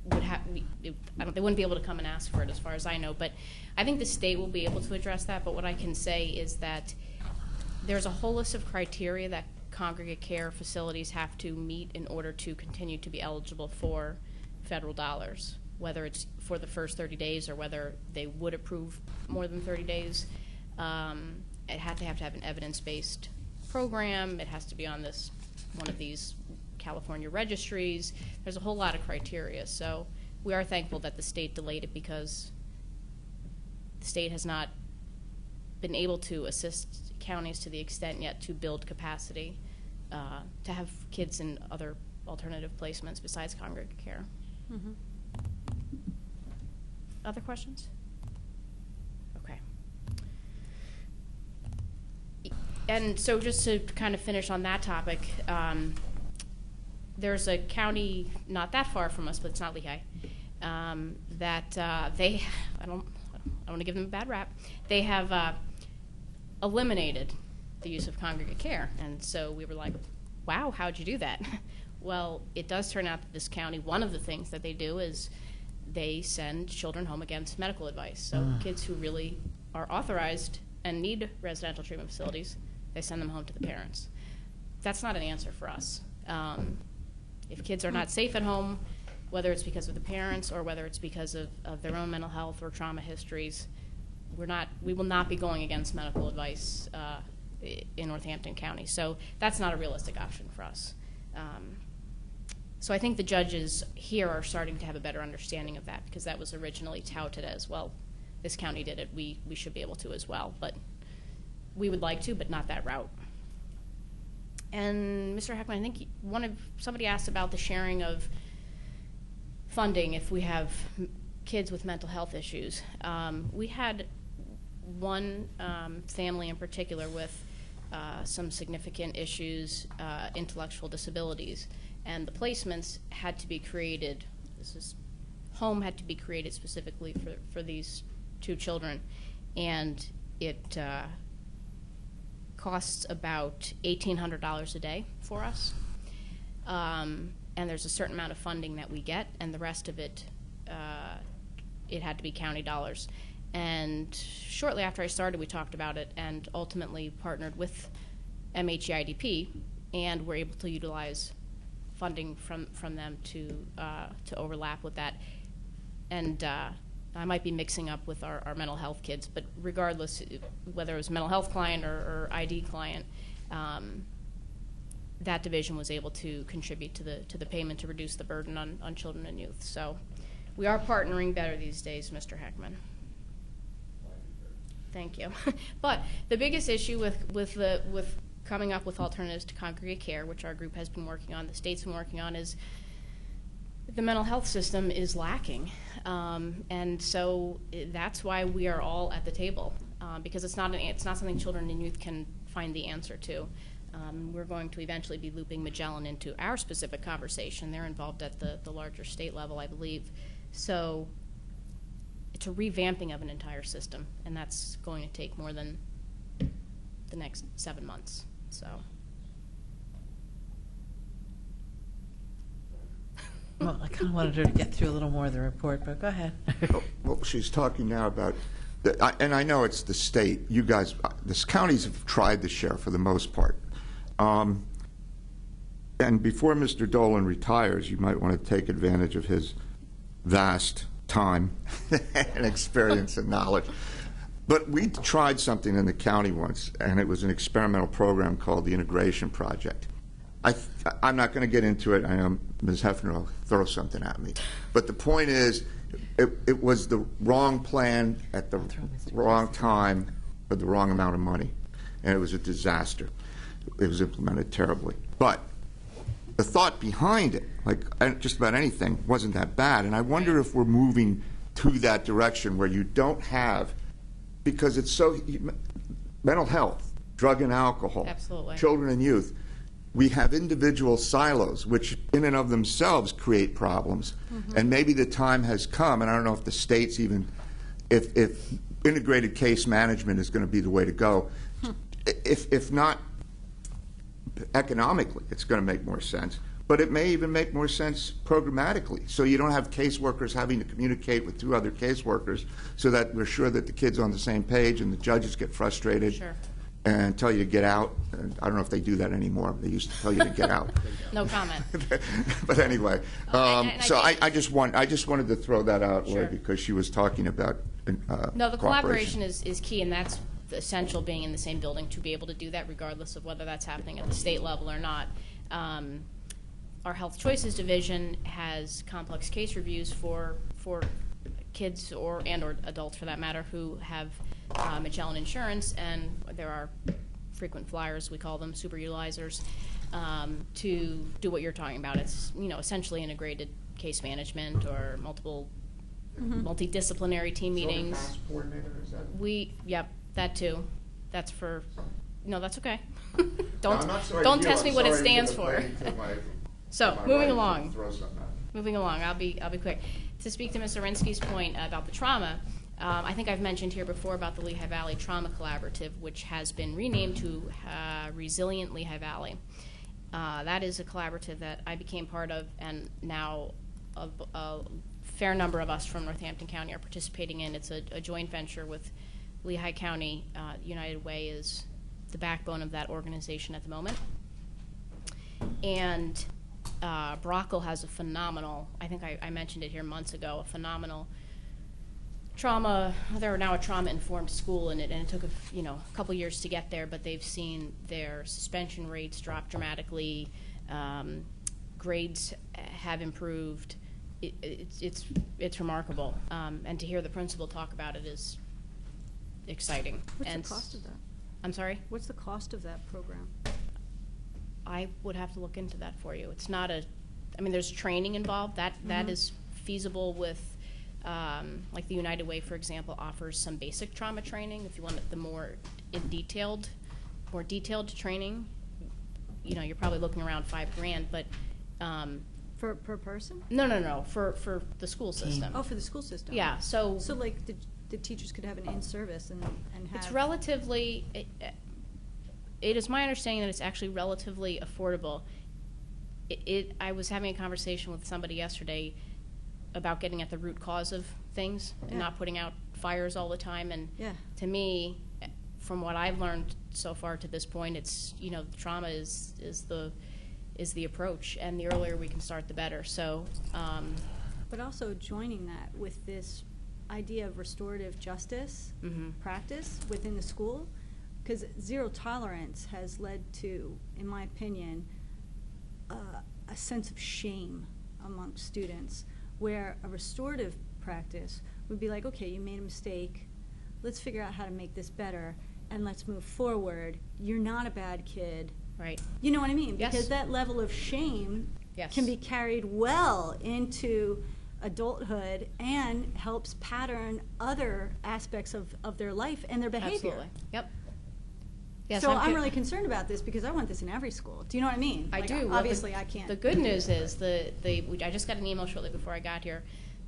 would have. They wouldn't be able to come and ask for it, as far as I know. But I think the state will be able to address that. But what I can say is that there's a whole list of criteria that congregate care facilities have to meet in order to continue to be eligible for federal dollars, whether it's for the first 30 days or whether they would approve more than 30 days. It have to have an evidence-based program. It has to be on one of these California registries. There's a whole lot of criteria. So we are thankful that the state delayed it because the state has not been able to assist counties to the extent yet to build capacity to have kids in other alternative placements besides congregate care. Mm-hmm. Other questions? Okay. And so just to kind of finish on that topic, there's a county not that far from us, but it's not Lehigh, that they, I don't want to give them a bad rap, they have eliminated the use of congregate care. And so we were like, wow, how'd you do that? Well, it does turn out that this county, one of the things that they do is they send children home against medical advice. So kids who really are authorized and need residential treatment facilities, they send them home to the parents. That's not an answer for us. If kids are not safe at home, whether it's because of the parents or whether it's because of their own mental health or trauma histories, we will not be going against medical advice in Northampton County. So that's not a realistic option for us. So I think the judges here are starting to have a better understanding of that, because that was originally touted as, well, this county did it, we should be able to as well. But we would like to, but not that route. And Mr. Heckman, I think somebody asked about the sharing of funding if we have kids with mental health issues. We had one family in particular with some significant issues, intellectual disabilities, and the placements had to be created. Home had to be created specifically for these two children, and it costs about $1,800 a day for us. And there's a certain amount of funding that we get, and the rest of it, it had to be county dollars. And shortly after I started, we talked about it and ultimately partnered with MHEIDP, and were able to utilize funding from them to overlap with that. And I might be mixing up with our mental health kids, but regardless, whether it was a mental health client or ID client, that division was able to contribute to the payment to reduce the burden on children and youth. So we are partnering better these days, Mr. Heckman. Thank you. But the biggest issue with coming up with alternatives to congregate care, which our group has been working on, the state's been working on, is the mental health system is lacking. And so that's why we are all at the table, because it's not something children and youth can find the answer to. We're going to eventually be looping Magellan into our specific conversation. They're involved at the larger state level, I believe. So it's a revamping of an entire system, and that's going to take more than the next 7 months. So. Well, I kind of wanted her to get through a little more of the report, but go ahead. Well, she's talking now about, and I know it's the state. You guys, the counties have tried to share for the most part. And before Mr. Dolan retires, you might want to take advantage of his vast time and experience and knowledge. But we tried something in the county once, and it was an experimental program called the Integration Project. I'm not going to get into it. I know Ms. Hefner will throw something at me. But the point is, it was the wrong plan at the wrong time for the wrong amount of money. And it was a disaster. It was implemented terribly. But the thought behind it, like just about anything, wasn't that bad. And I wonder if we're moving to that direction where you don't have, because it's so, mental health, drug and alcohol, Absolutely. Children and youth, we have individual silos, which in and of themselves create problems. Mm-hmm. And maybe the time has come, and I don't know if the states even, if integrated case management is going to be the way to go. If not economically, it's going to make more sense. But it may even make more sense programmatically. So you don't have caseworkers having to communicate with 2 other caseworkers, so that we're sure that the kid's on the same page and the judges get frustrated. Sure. And tell you to get out. I don't know if they do that anymore. They used to tell you to get out. No comment. But anyway, so I just wanted to throw that out, Sure. Lori, because she was talking about No, the collaboration is key, and that's essential, being in the same building to be able to do that, regardless of whether that's happening at the state level or not. Our Health Choices Division has complex case reviews for kids or adults, for that matter, who have Magellan insurance, and there are frequent flyers, we call them, super utilizers, to do what you're talking about. It's essentially integrated case management or multidisciplinary team meetings. Coordinator, is that? Yep, that too. That's for, no, that's okay. I'm not sorry don't to test you. me what it I'm sorry to stands give for. a plane to my So, Am I moving right? along. Throw something out. Moving along, I'll be quick. To speak to Ms. Orinsky's point about the trauma, I think I've mentioned here before about the Lehigh Valley Trauma Collaborative, which has been renamed to Resilient Lehigh Valley. That is a collaborative that I became part of, and now a fair number of us from Northampton County are participating in. It's a joint venture with Lehigh County. United Way is the backbone of that organization at the moment. And Brockle has a phenomenal, I think I mentioned it here months ago, a phenomenal trauma, they're now a trauma-informed school, and it took a couple years to get there, but they've seen their suspension rates drop dramatically, grades have improved. It's remarkable, and to hear the principal talk about it is exciting. What's And the cost of that? I'm sorry? What's the cost of that program? I would have to look into that for you. It's not there's training involved. That is feasible with, like the United Way, for example, offers some basic trauma training. If you want the more detailed training, you're probably looking around $5,000, but Per person? no, for the school system. Oh, for the school system. Yeah, so like the teachers could have an in-service and have. it's relatively. It is my understanding that it's actually relatively affordable. I was having a conversation with somebody yesterday about getting at the root cause of things and not putting out fires all the time. And to me, from what I've learned so far to this point, it's trauma is the approach, and the earlier we can start, the better. So, but also joining that with this idea of restorative justice practice within the school. Because zero tolerance has led to, in my opinion, a sense of shame amongst students, where a restorative practice would be like, okay, you made a mistake, let's figure out how to make this better, and let's move forward. You're not a bad kid. right. You know what I mean? Yes. Because that level of shame Yes. can be carried well into adulthood and helps pattern other aspects of their life and their behavior. Absolutely. Yep. Yes, So I'm good. really concerned about this because I want this in every school. Do you know what I mean? I Like, do. Well, Obviously, I can't. The good news is I just got an email shortly before I got here.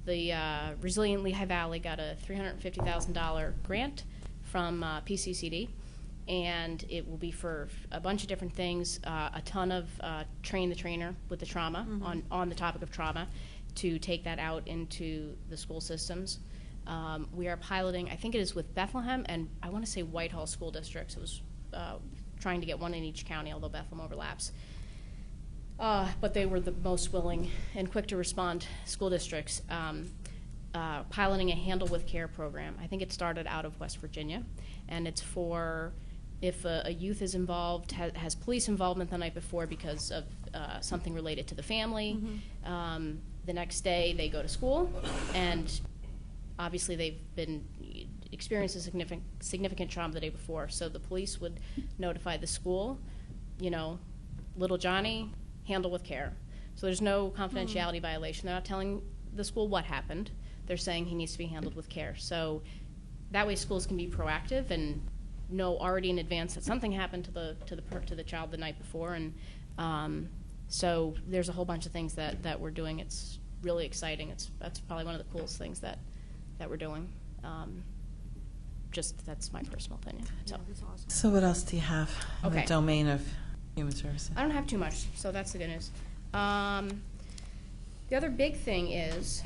The Resilient Lehigh Valley got a $350,000 grant from PCCD, and it will be for a bunch of different things. A ton of train the trainer with the trauma on the topic of trauma, to take that out into the school systems. We are piloting, I think it is with Bethlehem and I want to say Whitehall school districts. It was trying to get one in each county, although Bethlehem overlaps. But they were the most willing and quick to respond school districts, piloting a Handle with Care program. I think it started out of West Virginia, and it's for if a youth is involved, has police involvement the night before because of something related to the family. The next day they go to school, and obviously they've been experienced a significant trauma the day before. So the police would notify the school, little Johnny, handle with care. So there's no confidentiality violation. They're not telling the school what happened. They're saying he needs to be handled with care. So that way schools can be proactive and know already in advance that something happened to the child the night before. And so there's a whole bunch of things that we're doing. It's really exciting. That's probably one of the coolest things that we're doing. That's my personal opinion. So. That's awesome. So what else do you have in the Okay. domain of human services? I don't have too much, so that's the good news. The other big thing is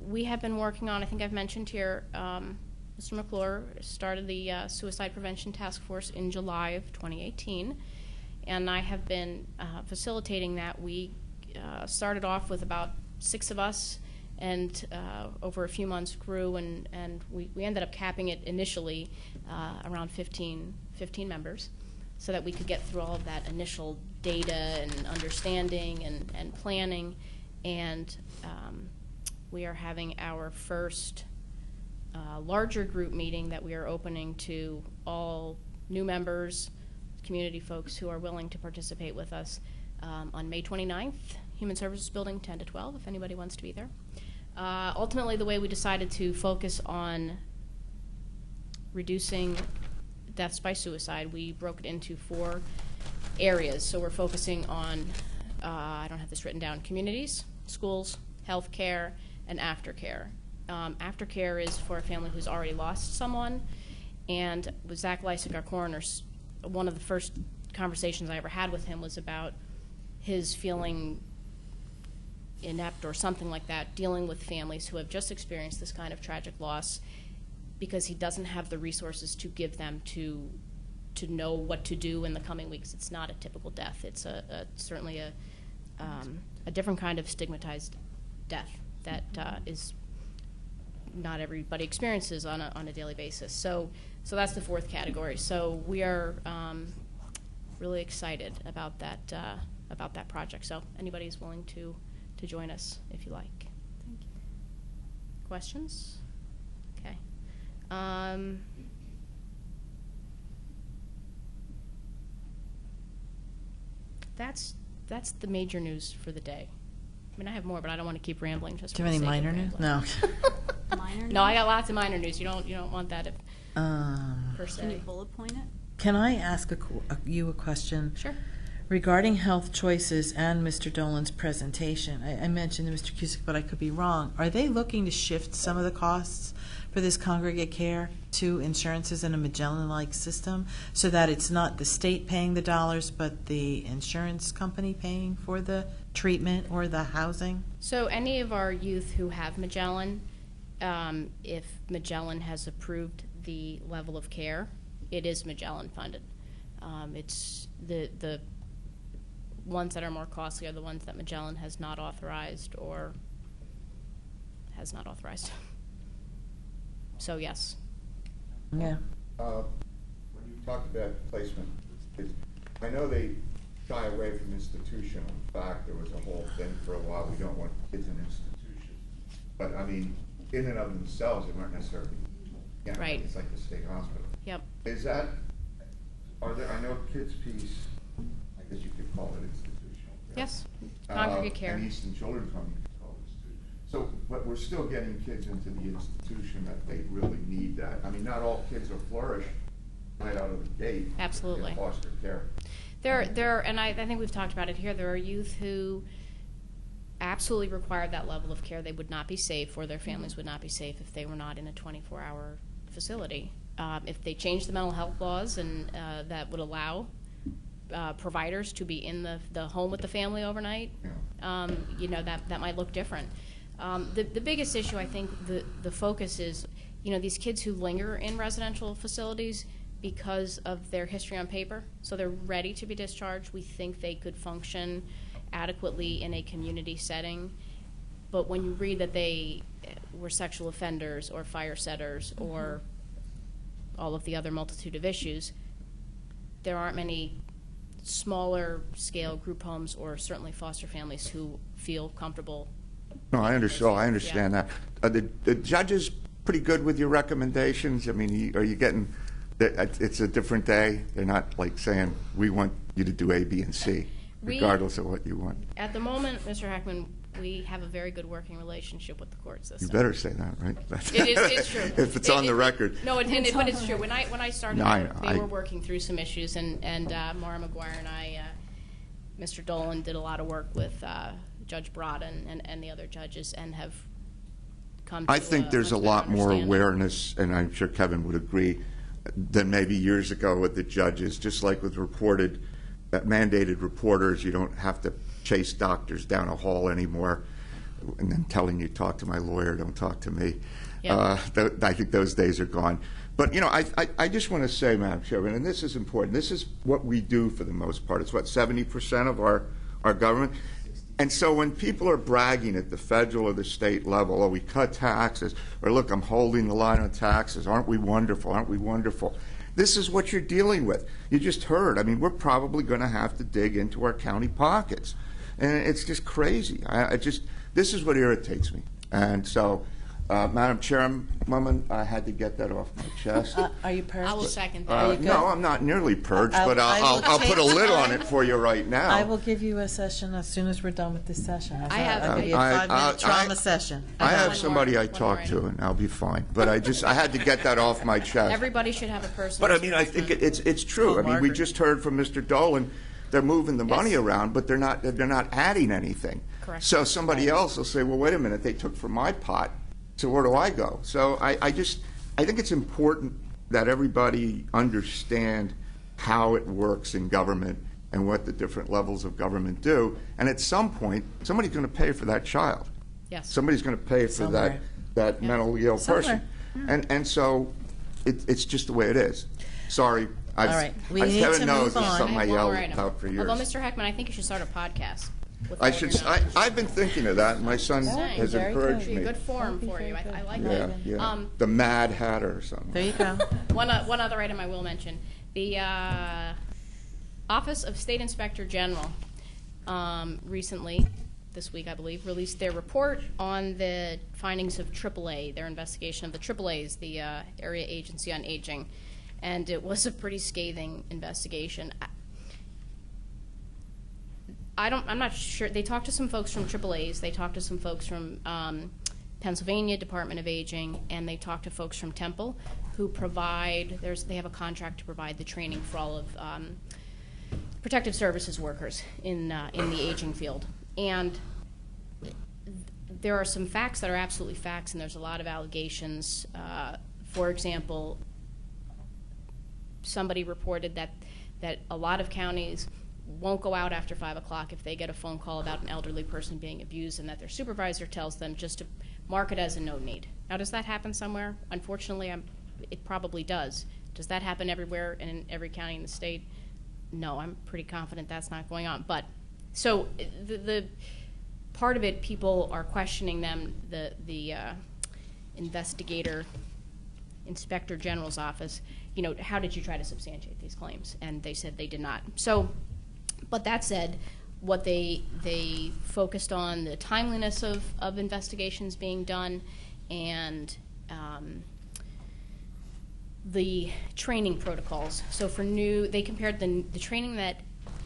we have been working on, I think I've mentioned here, Mr. McClure started the Suicide Prevention Task Force in July of 2018, and I have been facilitating that. We started off with about 6 of us, and over a few months grew, and we ended up capping it initially around 15 members, so that we could get through all of that initial data and understanding and planning. And we are having our first larger group meeting that we are opening to all new members, community folks who are willing to participate with us on May 29th, Human Services Building, 10 to 12, if anybody wants to be there. Ultimately, the way we decided to focus on reducing deaths by suicide, we broke it into 4 areas. So we're focusing on I don't have this written down, communities, schools, healthcare, and aftercare. Aftercare is for a family who's already lost someone, and with Zach Leisig, our coroner, one of the first conversations I ever had with him was about his feeling inept or something like that, dealing with families who have just experienced this kind of tragic loss, because he doesn't have the resources to give them to know what to do in the coming weeks. It's not a typical death. It's certainly a different kind of stigmatized death that is not everybody experiences on a daily basis. So that's the fourth category. So we are really excited about that project. So anybody is willing to join us if you like. Thank you. Questions? Okay. That's the major news for the day. I mean, I have more, but I don't want to keep rambling. Just Do you have any minor news? No. Minor No, I news? got lots of minor news. You don't want that per se. Can you bullet point it? Can I ask you a question? Sure. Regarding health choices and Mr. Dolan's presentation, I mentioned to Mr. Cusick, but I could be wrong. Are they looking to shift some of the costs for this congregate care to insurances in a Magellan-like system so that it's not the state paying the dollars, but the insurance company paying for the treatment or the housing? So any of our youth who have Magellan, if Magellan has approved the level of care, it is Magellan funded. It's the ones that are more costly are the ones that Magellan has not authorized or has not authorized. So yes. Yeah. When you talk about placement, I know they shy away from institutional. In fact, there was a whole thing for a while, we don't want kids in institutions. But I mean, in and of themselves, they weren't necessarily, Right. It's like the state hospital. Yep. Is that, I know Kids Peace, I guess you could call it institutional care. Yes. Congregate care. And Easton Children's Home, you could call it institutional. So, but we're still getting kids into the institution that they really need that. I mean, not all kids will flourish right out of the gate. Absolutely. In foster care. There, and I think we've talked about it here, there are youth who absolutely require that level of care. They would not be safe, or their families would not be safe if they were not in a 24-hour facility. If they change the mental health laws and that would allow providers to be in the home with the family overnight, that might look different. The biggest issue, I think, the focus is, these kids who linger in residential facilities because of their history on paper, so they're ready to be discharged. We think they could function adequately in a community setting, but when you read that they were sexual offenders or fire setters or all of the other multitude of issues, there aren't many smaller scale group homes or certainly foster families who feel comfortable. No, I understand that. Are the judges pretty good with your recommendations? I mean, are you getting, it's a different day? They're not like saying, we want you to do A, B, and C, regardless of what you want. At the moment, Mr. Heckman, we have a very good working relationship with the court system. You better say that, right? It's true. If it's on the record. No, but it's true. When I started, No, they were working through some issues, and Maura McGuire and I, Mr. Dolan did a lot of work with Judge Broaden and the other judges, and have come to I think there's a much lot better more understanding. awareness, and I'm sure Kevin would agree, than maybe years ago with the judges. Just like with mandated reporters, you don't have to chase doctors down a hall anymore and then telling you, talk to my lawyer, don't talk to me. Yeah. I think those days are gone. But, I just want to say, Madam Chairman, and this is important, this is what we do for the most part. It's 70% of our government. And so when people are bragging at the federal or the state level, oh, we cut taxes, or look, I'm holding the line on taxes, aren't we wonderful, aren't we wonderful? This is what you're dealing with. You just heard. I mean, we're probably going to have to dig into our county pockets. And it's just crazy. This is what irritates me. And so, Madam Chairwoman, I had to get that off my chest. Are you purged? I will second that. No, I'm not nearly purged, I but will I'll take put a lid on time. it for you right now. I will give you a session as soon as we're done with this session. I have- I'll give you a I- 5-minute trauma I- session. I have One somebody more, I one talk more to, and I'll be fine. But I had to get that off my chest. Everybody should have a personal. But I mean, I think it's true. Oh, I mean, we Margaret. just heard from Mr. Dolan they're moving the money around, but they're not adding anything. Correct. So somebody else will say, well, wait a minute, they took from my pot, so where do I go? So I think it's important that everybody understand how it works in government and what the different levels of government do. And at some point, somebody's going to pay for that child. Yes. Somebody's going to pay for Somewhere. that mentally ill person. Somewhere. And so it's just the way it is. Sorry. All right. We need Kevin to knows move it's on. something I I won't yelled write 'em. out for years. Although, Mr. Heckman, I think you should start a podcast. with I all should. your knowledge. I've been thinking of that, and my son Nice. has Very encouraged Be a me. good forum for you. I like Yeah, that. yeah. The Mad Hatter or something. There you go. One other item I will mention. The Office of State Inspector General recently, this week I believe, released their report on the findings of AAA, their investigation of the AAAs, the Area Agency on Aging. And it was a pretty scathing investigation. I'm not sure. They talked to some folks from AAAs. They talked to some folks from Pennsylvania Department of Aging, and they talked to folks from Temple, who provide. They have a contract to provide the training for all of protective services workers in the aging field. And there are some facts that are absolutely facts, and there's a lot of allegations. For example, somebody reported that a lot of counties won't go out after 5 o'clock if they get a phone call about an elderly person being abused, and that their supervisor tells them just to mark it as a no need. Now, does that happen somewhere? Unfortunately, it probably does. Does that happen everywhere and in every county in the state? No, I'm pretty confident that's not going on. But so the part of it, people are questioning them, the Inspector General's office, how did you try to substantiate these claims? And they said they did not. So, but that said, what they focused on the timeliness of investigations being done, and the training protocols. So they compared the training that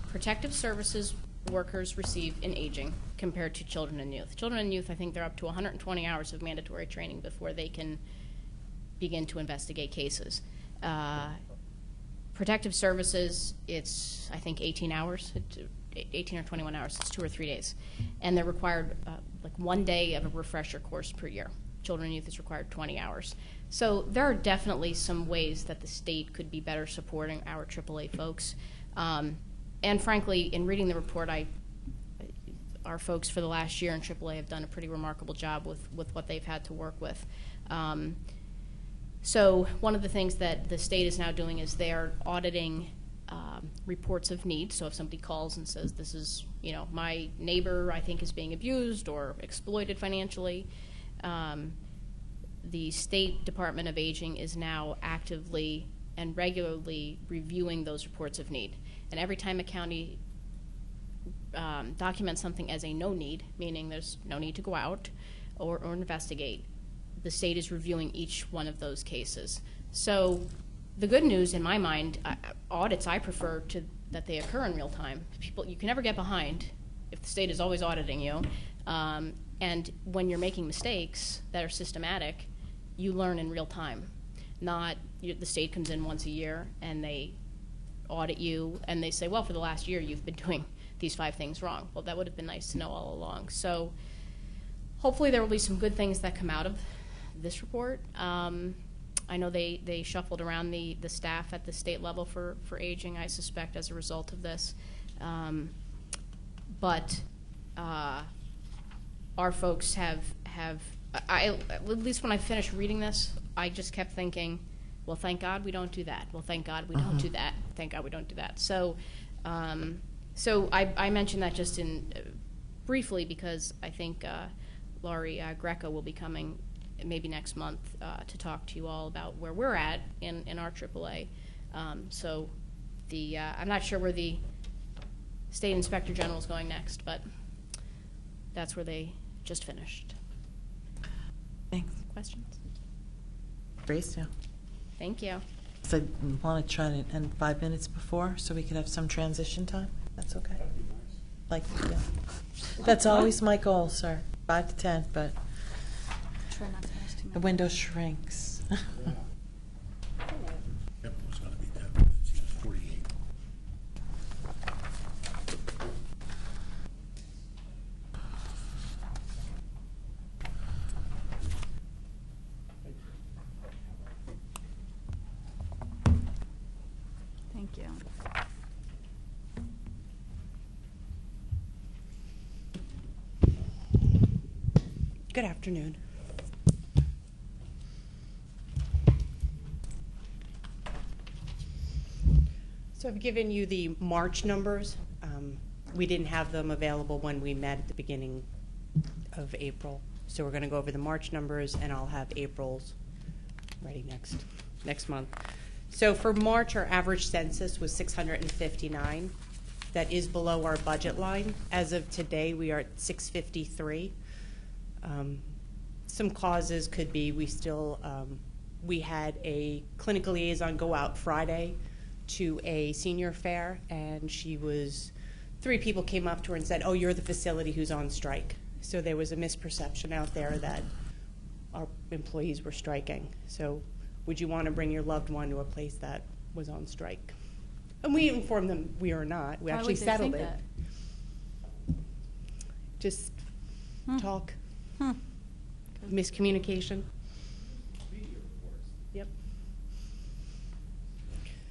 protective services workers receive in aging compared to children and youth. Children and youth, I think they're up to 120 hours of mandatory training before they can begin to investigate cases. Protective services, it's, I think, 18 hours, 18 or 21 hours. It's 2 or 3 days. And they're required like 1 day of a refresher course per year. Children and youth is required 20 hours. So there are definitely some ways that the state could be better supporting our AAA folks. And frankly, in reading the report, our folks for the last year in AAA have done a pretty remarkable job with what they've had to work with. So one of the things that the state is now doing is they are auditing reports of need. So if somebody calls and says, this is, my neighbor I think is being abused or exploited financially, the State Department of Aging is now actively and regularly reviewing those reports of need. And every time a county documents something as a no need, meaning there's no need to go out or investigate, the state is reviewing each one of those cases. So the good news in my mind, audits I prefer that they occur in real time. You can never get behind if the state is always auditing you. And when you're making mistakes that are systematic, you learn in real time. Not the state comes in once a year and they audit you and they say, well, for the last year you've been doing these 5 things wrong. Well, that would have been nice to know all along. So hopefully there will be some good things that come out of this report. I know they shuffled around the staff at the state level for aging, I suspect, as a result of this. But our folks have at least when I finished reading this, I just kept thinking, well, thank God we don't do that. Well, thank God we don't do that. Thank God we don't do that. So, so I mentioned that just briefly because I think Laurie Greco will be coming maybe next month to talk to you all about where we're at in our AAA. So I'm not sure where the State Inspector General is going next, but that's where they just finished. Thanks. Questions? Grace, yeah. Thank you. So I want to try to end 5 minutes before so we could have some transition time. That's okay. Like, yeah. That's always my goal, sir. 5 to 10, but Try not to ask too the many. window shrinks. Good afternoon. So I've given you the March numbers. We didn't have them available when we met at the beginning of April. So we're going to go over the March numbers, and I'll have April's ready next month. So for March, our average census was 659. That is below our budget line. As of today, we are at 653. Some causes could be we had a clinical liaison go out Friday to a senior fair, and 3 people came up to her and said, "Oh, you're the facility who's on strike." So there was a misperception out there that our employees were striking. So would you want to bring your loved one to a place that was on strike? And we informed them we are not. We actually settled it. Just talk. Miscommunication. Yep.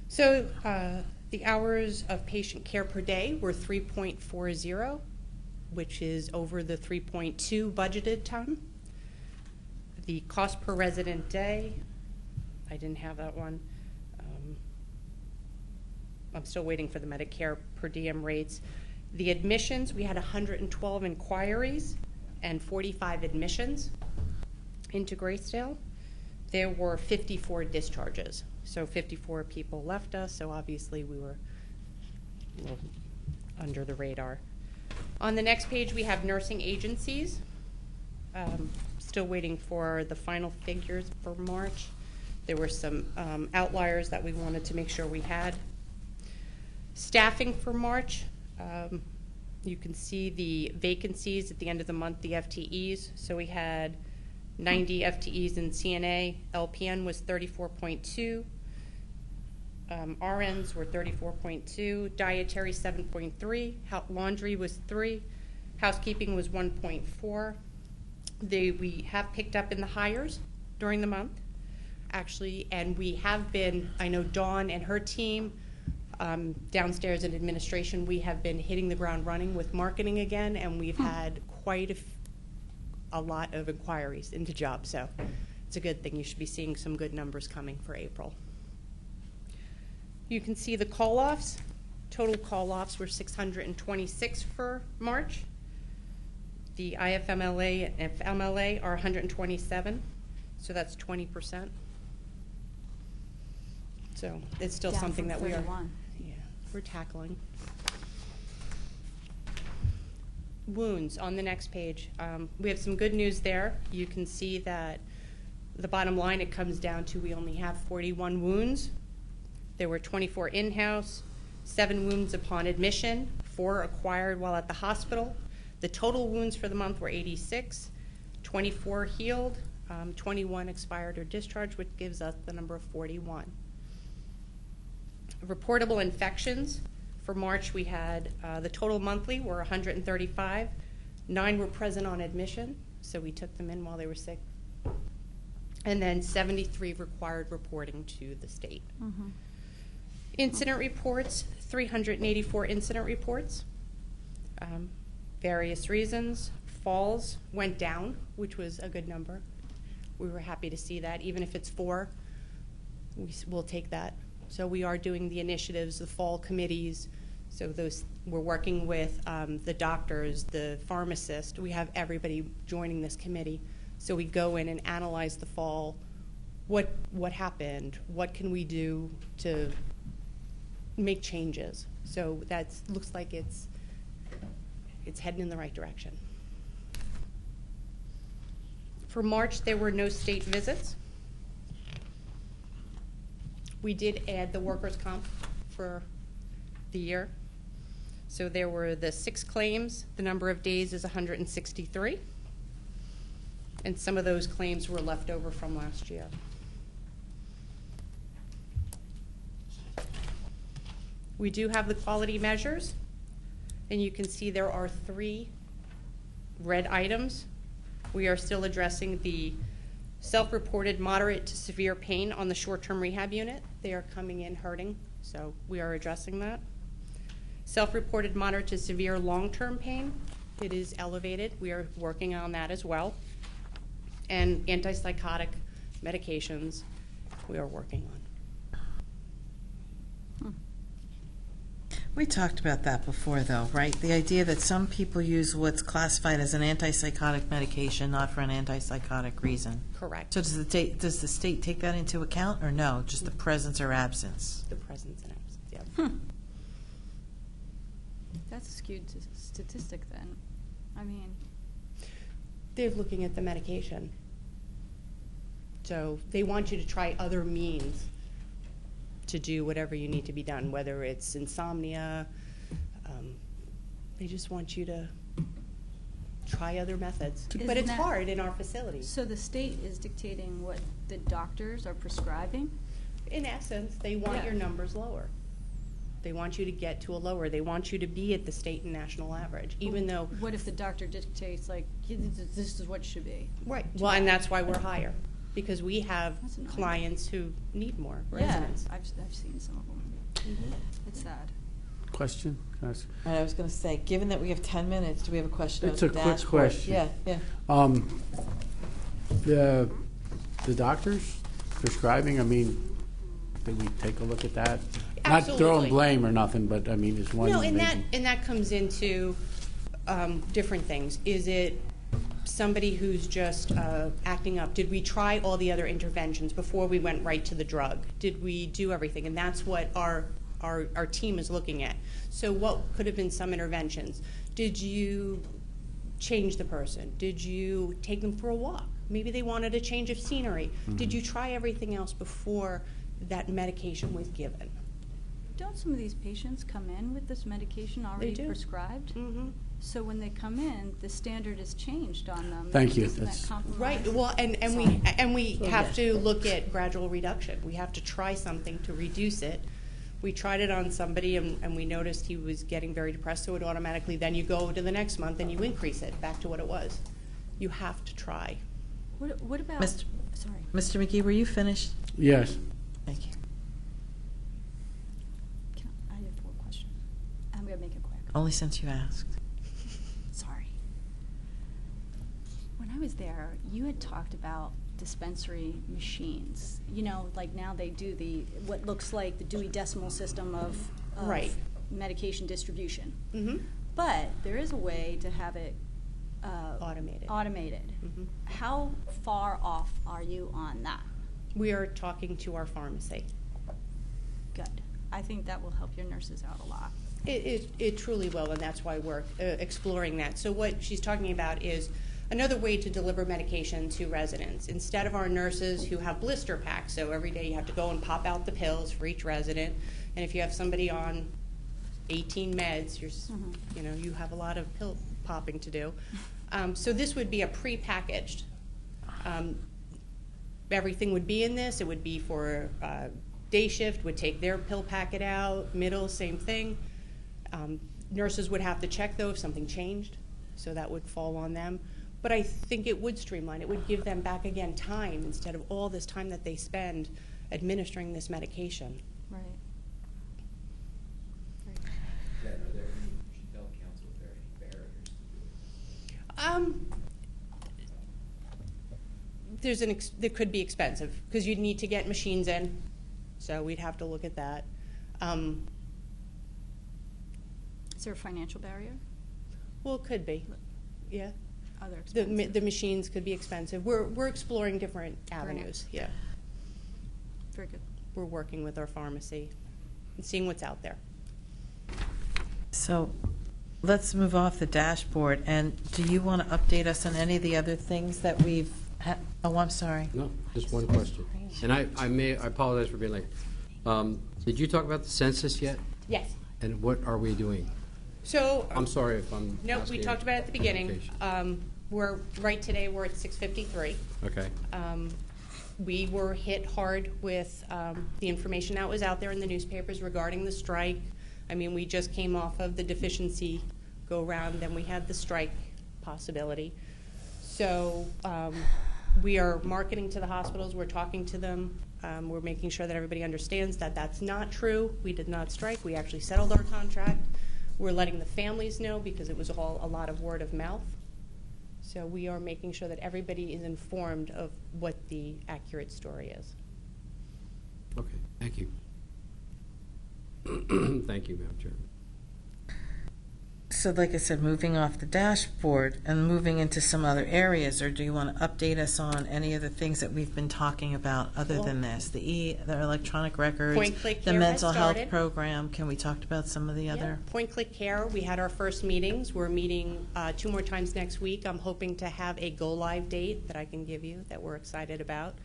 So the hours of patient care per day were 3.40, which is over the 3.2 budgeted time. The cost per resident day, I didn't have that one. I'm still waiting for the Medicare per diem rates. The admissions, we had 112 inquiries and 45 admissions into Graysdale. There were 54 discharges. So 54 people left us, so obviously we were a little under the radar. On the next page, we have nursing agencies. Still waiting for the final figures for March. There were some outliers that we wanted to make sure we had. Staffing for March, you can see the vacancies at the end of the month, the FTEs. So we had 90 FTEs in CNA. LPN was 34.2. RNs were 34.2. Dietary 7.3. Laundry was 3. Housekeeping was 1.4. We have picked up in the hires during the month, actually, and we have been, I know Dawn and her team downstairs in administration, we have been hitting the ground running with marketing again, and we've had quite a lot of inquiries into jobs, so it's a good thing. You should be seeing some good numbers coming for April. You can see the call-offs. Total call-offs were 626 for March. The IFMLA and FMLA are 127, so that's 20%. So it's still Down something from that 31. we're tackling. Wounds on the next page. We have some good news there. You can see that the bottom line, it comes down to we only have 41 wounds. There were 24 in-house, 7 wounds upon admission, 4 acquired while at the hospital. The total wounds for the month were 86, 24 healed, 21 expired or discharged, which gives us the number of 41. Reportable infections. For March, we had the total monthly were 135. 9 were present on admission, so we took them in while they were sick. And then 73 required reporting to the state. Mm-hmm. Incident reports, 384 incident reports. Various reasons. Falls went down, which was a good number. We were happy to see that. Even if it's 4, we'll take that. So we are doing the initiatives, the fall committees. So we're working with the doctors, the pharmacists. We have everybody joining this committee. So we go in and analyze the fall. What happened? What can we do to make changes? So that looks like it's heading in the right direction. For March, there were no state visits. We did add the workers' comp for the year. So there were the 6 claims. The number of days is 163. And some of those claims were left over from last year. We do have the quality measures. And you can see there are 3 red items. We are still addressing the self-reported moderate to severe pain on the short-term rehab unit. They are coming in hurting, so we are addressing that. Self-reported moderate to severe long-term pain, it is elevated. We are working on that as well. and antipsychotic medications we are working on. We talked about that before, though, right? The idea that some people use what's classified as an antipsychotic medication, not for an antipsychotic reason. Correct. So does the state take that into account, or no? Just the presence or absence? The presence and absence, yeah. That's a skewed statistic then. I mean, They're looking at the medication. So they want you to try other means to do whatever you need to be done, whether it's insomnia. They just want you to try other methods. But Isn't it's that- hard in our facilities. so the state is dictating what the doctors are prescribing? In essence, they want Yeah. your numbers lower. They want you to get to a lower. They want you to be at the state and national average, even though. What if the doctor dictates, like, this is what it should be? Right. Well, and that's why we're higher, because we have That's annoying. clients who need more Yeah, residents. I've seen some of them. It's sad. Question? Can I ask? I was going to say, given that we have 10 minutes, do we have a question It's on a the quick dashboard? question. Yeah. The doctors prescribing, I mean, did we take a look at that? Not Absolutely. throwing blame or nothing, but I mean, is one No, and maybe- that comes into different things. Is it somebody who's just acting up? Did we try all the other interventions before we went right to the drug? Did we do everything? And that's what our team is looking at. So what could have been some interventions? Did you change the person? Did you take them for a walk? Maybe they wanted a change of scenery. Did you try everything else before that medication was given? Don't some of these patients come in with this medication already do. prescribed? Mm-hmm. So when they come in, the standard is changed on them. Thank you. Isn't that That's- compromise? Right, well, and we have to look at gradual reduction. We have to try something to reduce it. We tried it on somebody and we noticed he was getting very depressed, so it automatically, then you go to the next month and you increase it back to what it was. You have to try. What about, Mr. sorry. Mr. McGee, were you finished? Yes. Thank you. I have 4 questions. I'm going to make it quick. Only since you asked. Sorry. When I was there, you had talked about dispensary machines. You know, like now they do what looks like the Dewey Decimal System of Right. medication distribution. Mm-hmm. But there is a way to have it Automated. automated. Mhm. How far off are you on that? We are talking to our pharmacy. Good. I think that will help your nurses out a lot. It truly will, and that's why we're exploring that. So what she's talking about is another way to deliver medication to residents. Instead of our nurses who have blister packs, so every day you have to go and pop out the pills for each resident, and if you have somebody on 18 meds, you have a lot of pill popping to do. So this would be a pre-packaged. Everything would be in this. It would be for day shift, would take their pill packet out, middle, same thing. Nurses would have to check, though, if something changed, so that would fall on them. But I think it would streamline. It would give them back, again, time instead of all this time that they spend administering this medication. Right. Are there any, you should tell council if there are any barriers to doing it? There could be expensive, because you'd need to get machines in, so we'd have to look at that. Is there a financial barrier? Well, it could be, yeah. Other expenses? The machines could be expensive. We're exploring different avenues, yeah. Very good. We're working with our pharmacy and seeing what's out there. So let's move off the dashboard. And do you want to update us on any of the other things that we've had? Oh, I'm sorry. No, just one question. And I apologize for being late. Did you talk about the census yet? Yes. And what are we doing? So. I'm sorry if I'm No, we asking talked about it at the beginning. clarification. Right today, we're at 653. Okay. We were hit hard with the information that was out there in the newspapers regarding the strike. I mean, we just came off of the deficiency go-round, then we had the strike possibility. So we are marketing to the hospitals, we're talking to them, we're making sure that everybody understands that that's not true. We did not strike, we actually settled our contract. We're letting the families know because it was all a lot of word of mouth. So we are making sure that everybody is informed of what the accurate story is. Okay, thank you. Thank you, Madam Chair. So like I said, moving off the dashboard and moving into some other areas, or do you want to update us on any of the things that we've been talking about other than this? The electronic records, Point-click the care has mental health started. program. Can we talk about some of the other? Point Click Care, we had our first meetings. We're meeting 2 more times next week. I'm hoping to have a go-live date that I can give you that we're excited about.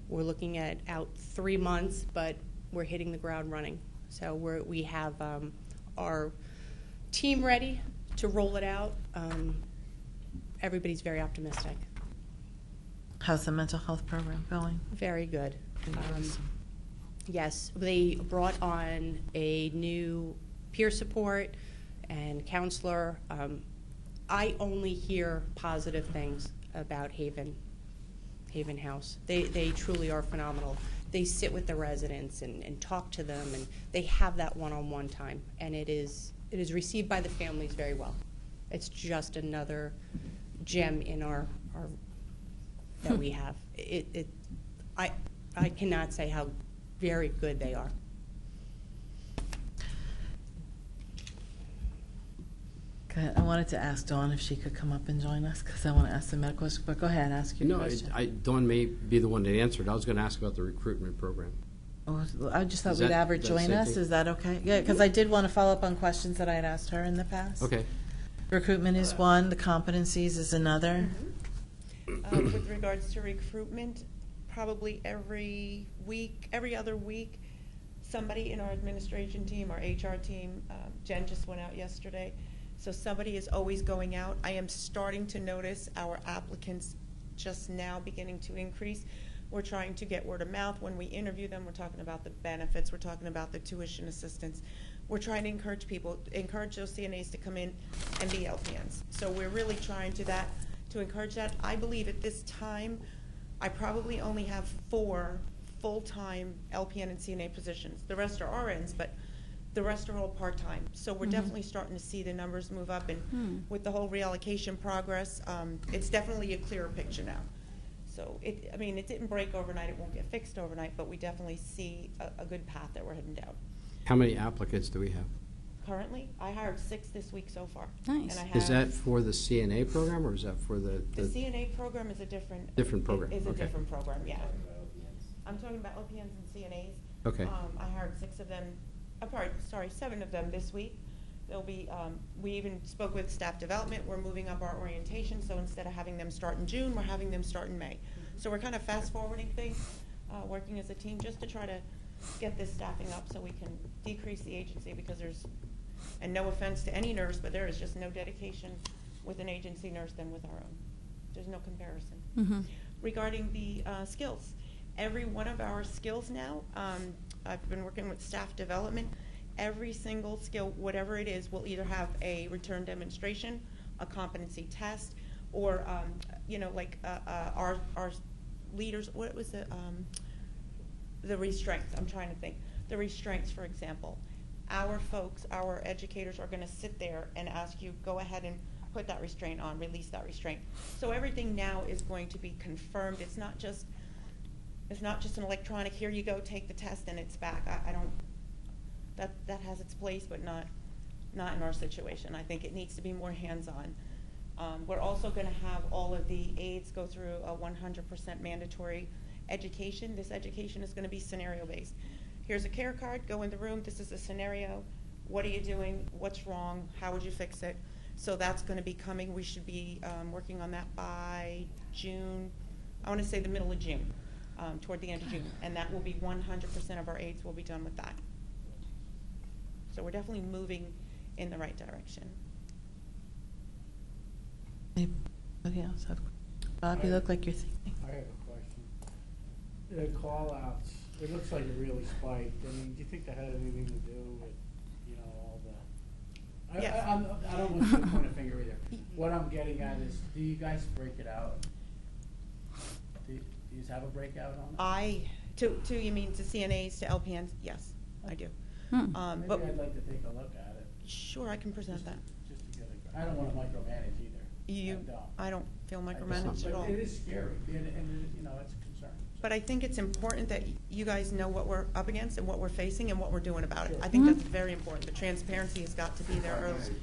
We're looking at out 3 months, but we're hitting the ground running. So we have our team ready to roll it out. Everybody's very optimistic. How's the mental health program going? Very good. Yes, they brought on a new peer support and counselor. I only hear positive things about Haven House. They truly are phenomenal. They sit with the residents and talk to them, and they have that one-on-one time, and it is received by the families very well. It's just another gem in our that we have. I cannot say how very good they are. Good. I wanted to ask Dawn if she could come up and join us, because I want to ask the medical question, but go ahead, ask your No, question. Dawn may be the one that answered. I was going to ask about the recruitment program. Oh, I just thought Is we'd that- have her that join same us. thing? Is that okay? Yeah, because I did want to follow up on questions that I had asked her in the past. Okay. Recruitment is one, the competencies is another. With regards to recruitment, probably every other week, somebody in our administration team, our HR team, Jen just went out yesterday, so somebody is always going out. I am starting to notice our applicants just now beginning to increase. We're trying to get word of mouth. When we interview them, we're talking about the benefits, we're talking about the tuition assistance. We're trying to encourage people, encourage those CNAs to come in and be LPNs. So we're really trying to encourage that. I believe at this time, I probably only have 4 full-time LPN and CNA positions. The rest are RNs, but the rest are all part-time. So we're definitely starting to see the numbers move up, and with the whole reallocation progress, it's definitely a clearer picture now. So it didn't break overnight, it won't get fixed overnight, but we definitely see a good path that we're heading down. How many applicants do we have? Currently, I hired 6 this week so far. Nice. And I Is have- that for the CNA program, or is that for the The CNA program is a different. Different program, Is a okay. different program, yeah. I'm talking about LPNs and CNAs. Okay. I hired 6 of them, 7 of them this week. There'll be, we even spoke with staff development, we're moving up our orientation, so instead of having them start in June, we're having them start in May. So we're kind of fast-forwarding things, working as a team, just to try to get this staffing up so we can decrease the agency, because and no offense to any nurse, but there is just no dedication with an agency nurse than with our own. There's no comparison. Regarding the skills, every one of our skills now, I've been working with staff development, every single skill, whatever it is, will either have a return demonstration, a competency test, or, our leaders, what was the restraints, I'm trying to think. The restraints, for example. Our folks, our educators are going to sit there and ask you, go ahead and put that restraint on, release that restraint. So everything now is going to be confirmed. It's not just an electronic, here you go, take the test and it's back. That has its place, but not in our situation. I think it needs to be more hands-on. We're also going to have all of the aides go through a 100% mandatory education. This education is going to be scenario-based. Here's a care card, go in the room, this is a scenario, what are you doing, what's wrong, how would you fix it? So that's going to be coming. We should be working on that by June, I want to say the middle of June, toward the end of June, and that will be 100% of our aides will be done with that. So we're definitely moving in the right direction. Anybody else have? Bob, you look like you're thinking. I have a question. The call-outs, it looks like it really spiked. I mean, do you think that had anything to do with, all the... Yes. I don't want you to point a finger either. What I'm getting at is, do you guys break it out? Do you have a breakout on it? You mean to CNAs, to LPNs? Yes, I do. Maybe I'd like to take a look at it. Sure, I can present that. Just to get I don't want to micromanage either. I don't feel micromanaged at all. It is scary, and, you know, it's a concern. But I think it's important that you guys know what we're up against and what we're facing and what we're doing about it. I think that's very important. The transparency has got to be there early.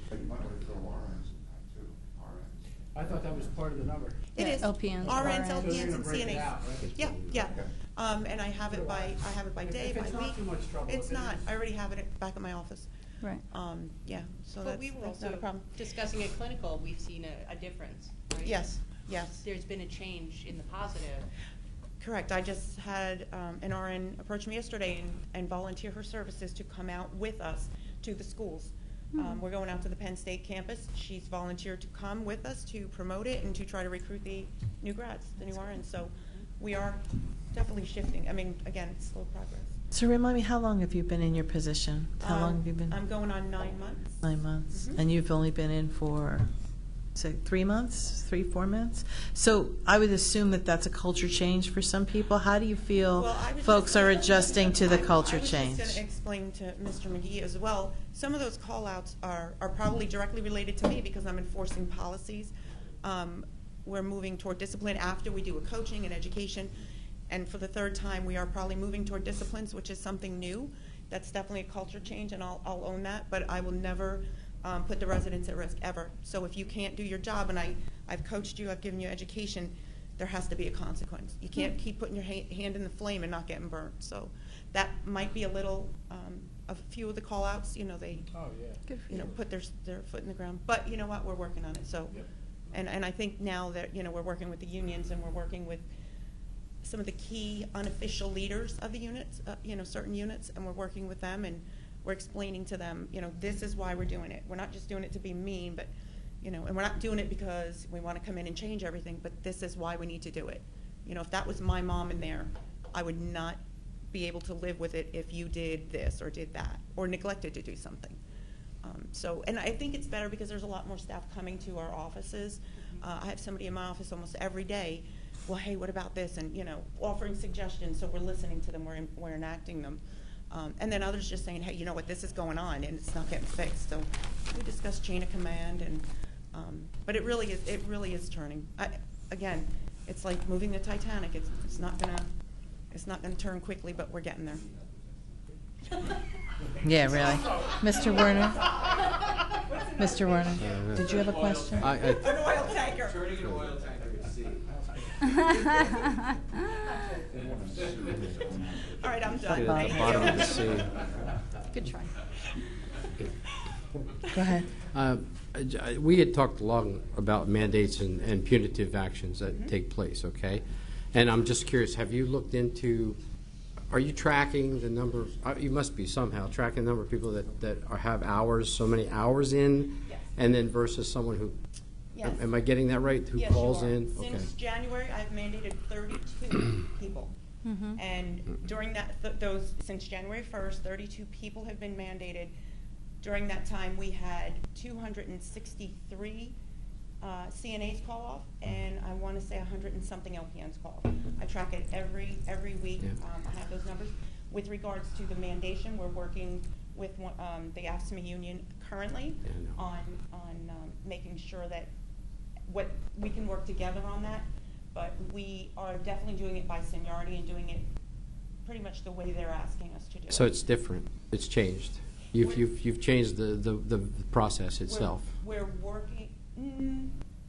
I thought that was part of the number. It is. LPNs, RNs, RNs. LPNs, and Break it CNAs. out, right? Yeah, yeah. And I have it by day, If by it's not week. too much trouble, It's if it not. is- I already have it back at my office. Right. Yeah, so But we were that's not a also problem. discussing at clinical, we've seen a difference, right? Yes, yes. There's been a change in the positive. Correct. I just had an RN approach me yesterday and volunteer her services to come out with us to the schools. We're going out to the Penn State campus. She's volunteered to come with us to promote it and to try to recruit the new grads, the new RNs. So we are definitely shifting. I mean, again, it's slow progress. So remind me, how long have you been in your position? How long have you been? I'm going on 9 months. 9 months. Mhm. And you've only been in for, say, 3 months, 4 months? So I would assume that that's a culture change for some people. How do you feel Well, I was folks just- are adjusting to the culture I was change? just going to explain to Mr. McGee as well. Some of those call-outs are probably directly related to me because I'm enforcing policies. We're moving toward discipline after we do a coaching and education. And for the third time, we are probably moving toward disciplines, which is something new. That's definitely a culture change, and I'll own that. But I will never put the residents at risk, ever. So if you can't do your job, and I've coached you, I've given you education, there has to be a consequence. You can't keep putting your hand in the flame and not getting burnt. So that might be a little, a few of the call-outs, you know, they, Oh, yeah. put their foot in the ground. But you know what, we're working on it. So, Yep. and I think now that, we're working with the unions and we're working with some of the key unofficial leaders of the units, certain units, and we're working with them and we're explaining to them, this is why we're doing it. We're not just doing it to be mean, but, and we're not doing it because we want to come in and change everything, but this is why we need to do it. If that was my mom in there, I would not be able to live with it if you did this or did that or neglected to do something. And I think it's better because there's a lot more staff coming to our offices. I have somebody in my office almost every day. Well, hey, what about this? And, offering suggestions, so we're listening to them, we're enacting them. And then others just saying, hey, you know what, this is going on, and it's not getting fixed. So we discuss chain of command, and but it really is turning. Again, it's like moving the Titanic. It's not gonna turn quickly, but we're getting there. Yeah, really. Mr. Werner? Mr. Werner, did you have a question? An oil tanker. Turning an oil tanker at sea. All right, I'm done. At the bottom of the sea. Good try. Go ahead. We had talked long about mandates and punitive actions that take place, okay? And I'm just curious, have you looked into, are you tracking the number, you must be somehow tracking the number of people that have hours, so many hours in? Yes. And then versus someone who, Yes. am I getting that right, who Yes, calls you are. in? Okay. Since January, I've mandated 32 people. And during that, since January 1st, 32 people have been mandated. During that time, we had 263 CNAs call off, and I want to say 100 and something LPNs call off. I track it every week. Yeah. I have those numbers. With regards to the mandation, we're working with the AFSCME union currently Yeah, I on making sure that we can work together on that. But we are definitely doing it by seniority and doing it pretty much the way they're asking us to do it. So it's different, it's changed. You've changed the process itself. We're working,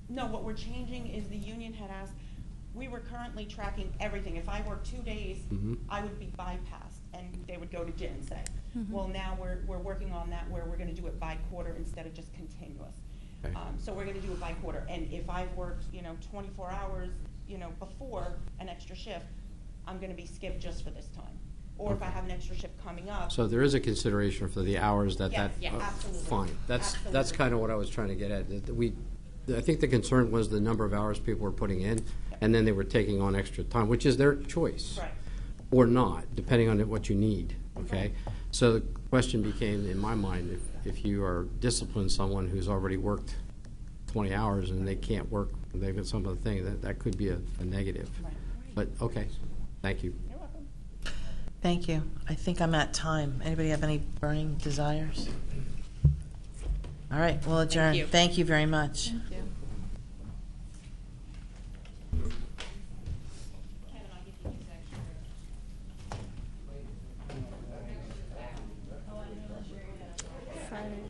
no, what we're changing is the union had asked, we were currently tracking everything. If I worked 2 days, I would be bypassed and they would go to gin, say. Well, now we're working on that where we're gonna do it by quarter instead of just continuous. Okay. So we're gonna do it by quarter. And if I've worked, 24 hours, before an extra shift, I'm gonna be skipped just for this time. Or if I have an extra shift coming up. So there is a consideration for the hours that. Yes, yeah, absolutely. Fine. That's Absolutely. kind of what I was trying to get at. I think the concern was the number of hours people were putting in, and then they were taking on extra time, which is their choice. Right. Or not, depending on what you need, okay? Right. So the question became, in my mind, if you are disciplining someone who's already worked 20 hours and they can't work, they've got some other thing, that could be a negative. Right. But, okay, thank you. You're welcome. Thank you. I think I'm at time. Anybody have any burning desires? All right, we'll adjourn. you. Thank you very much. Thank you. Bye.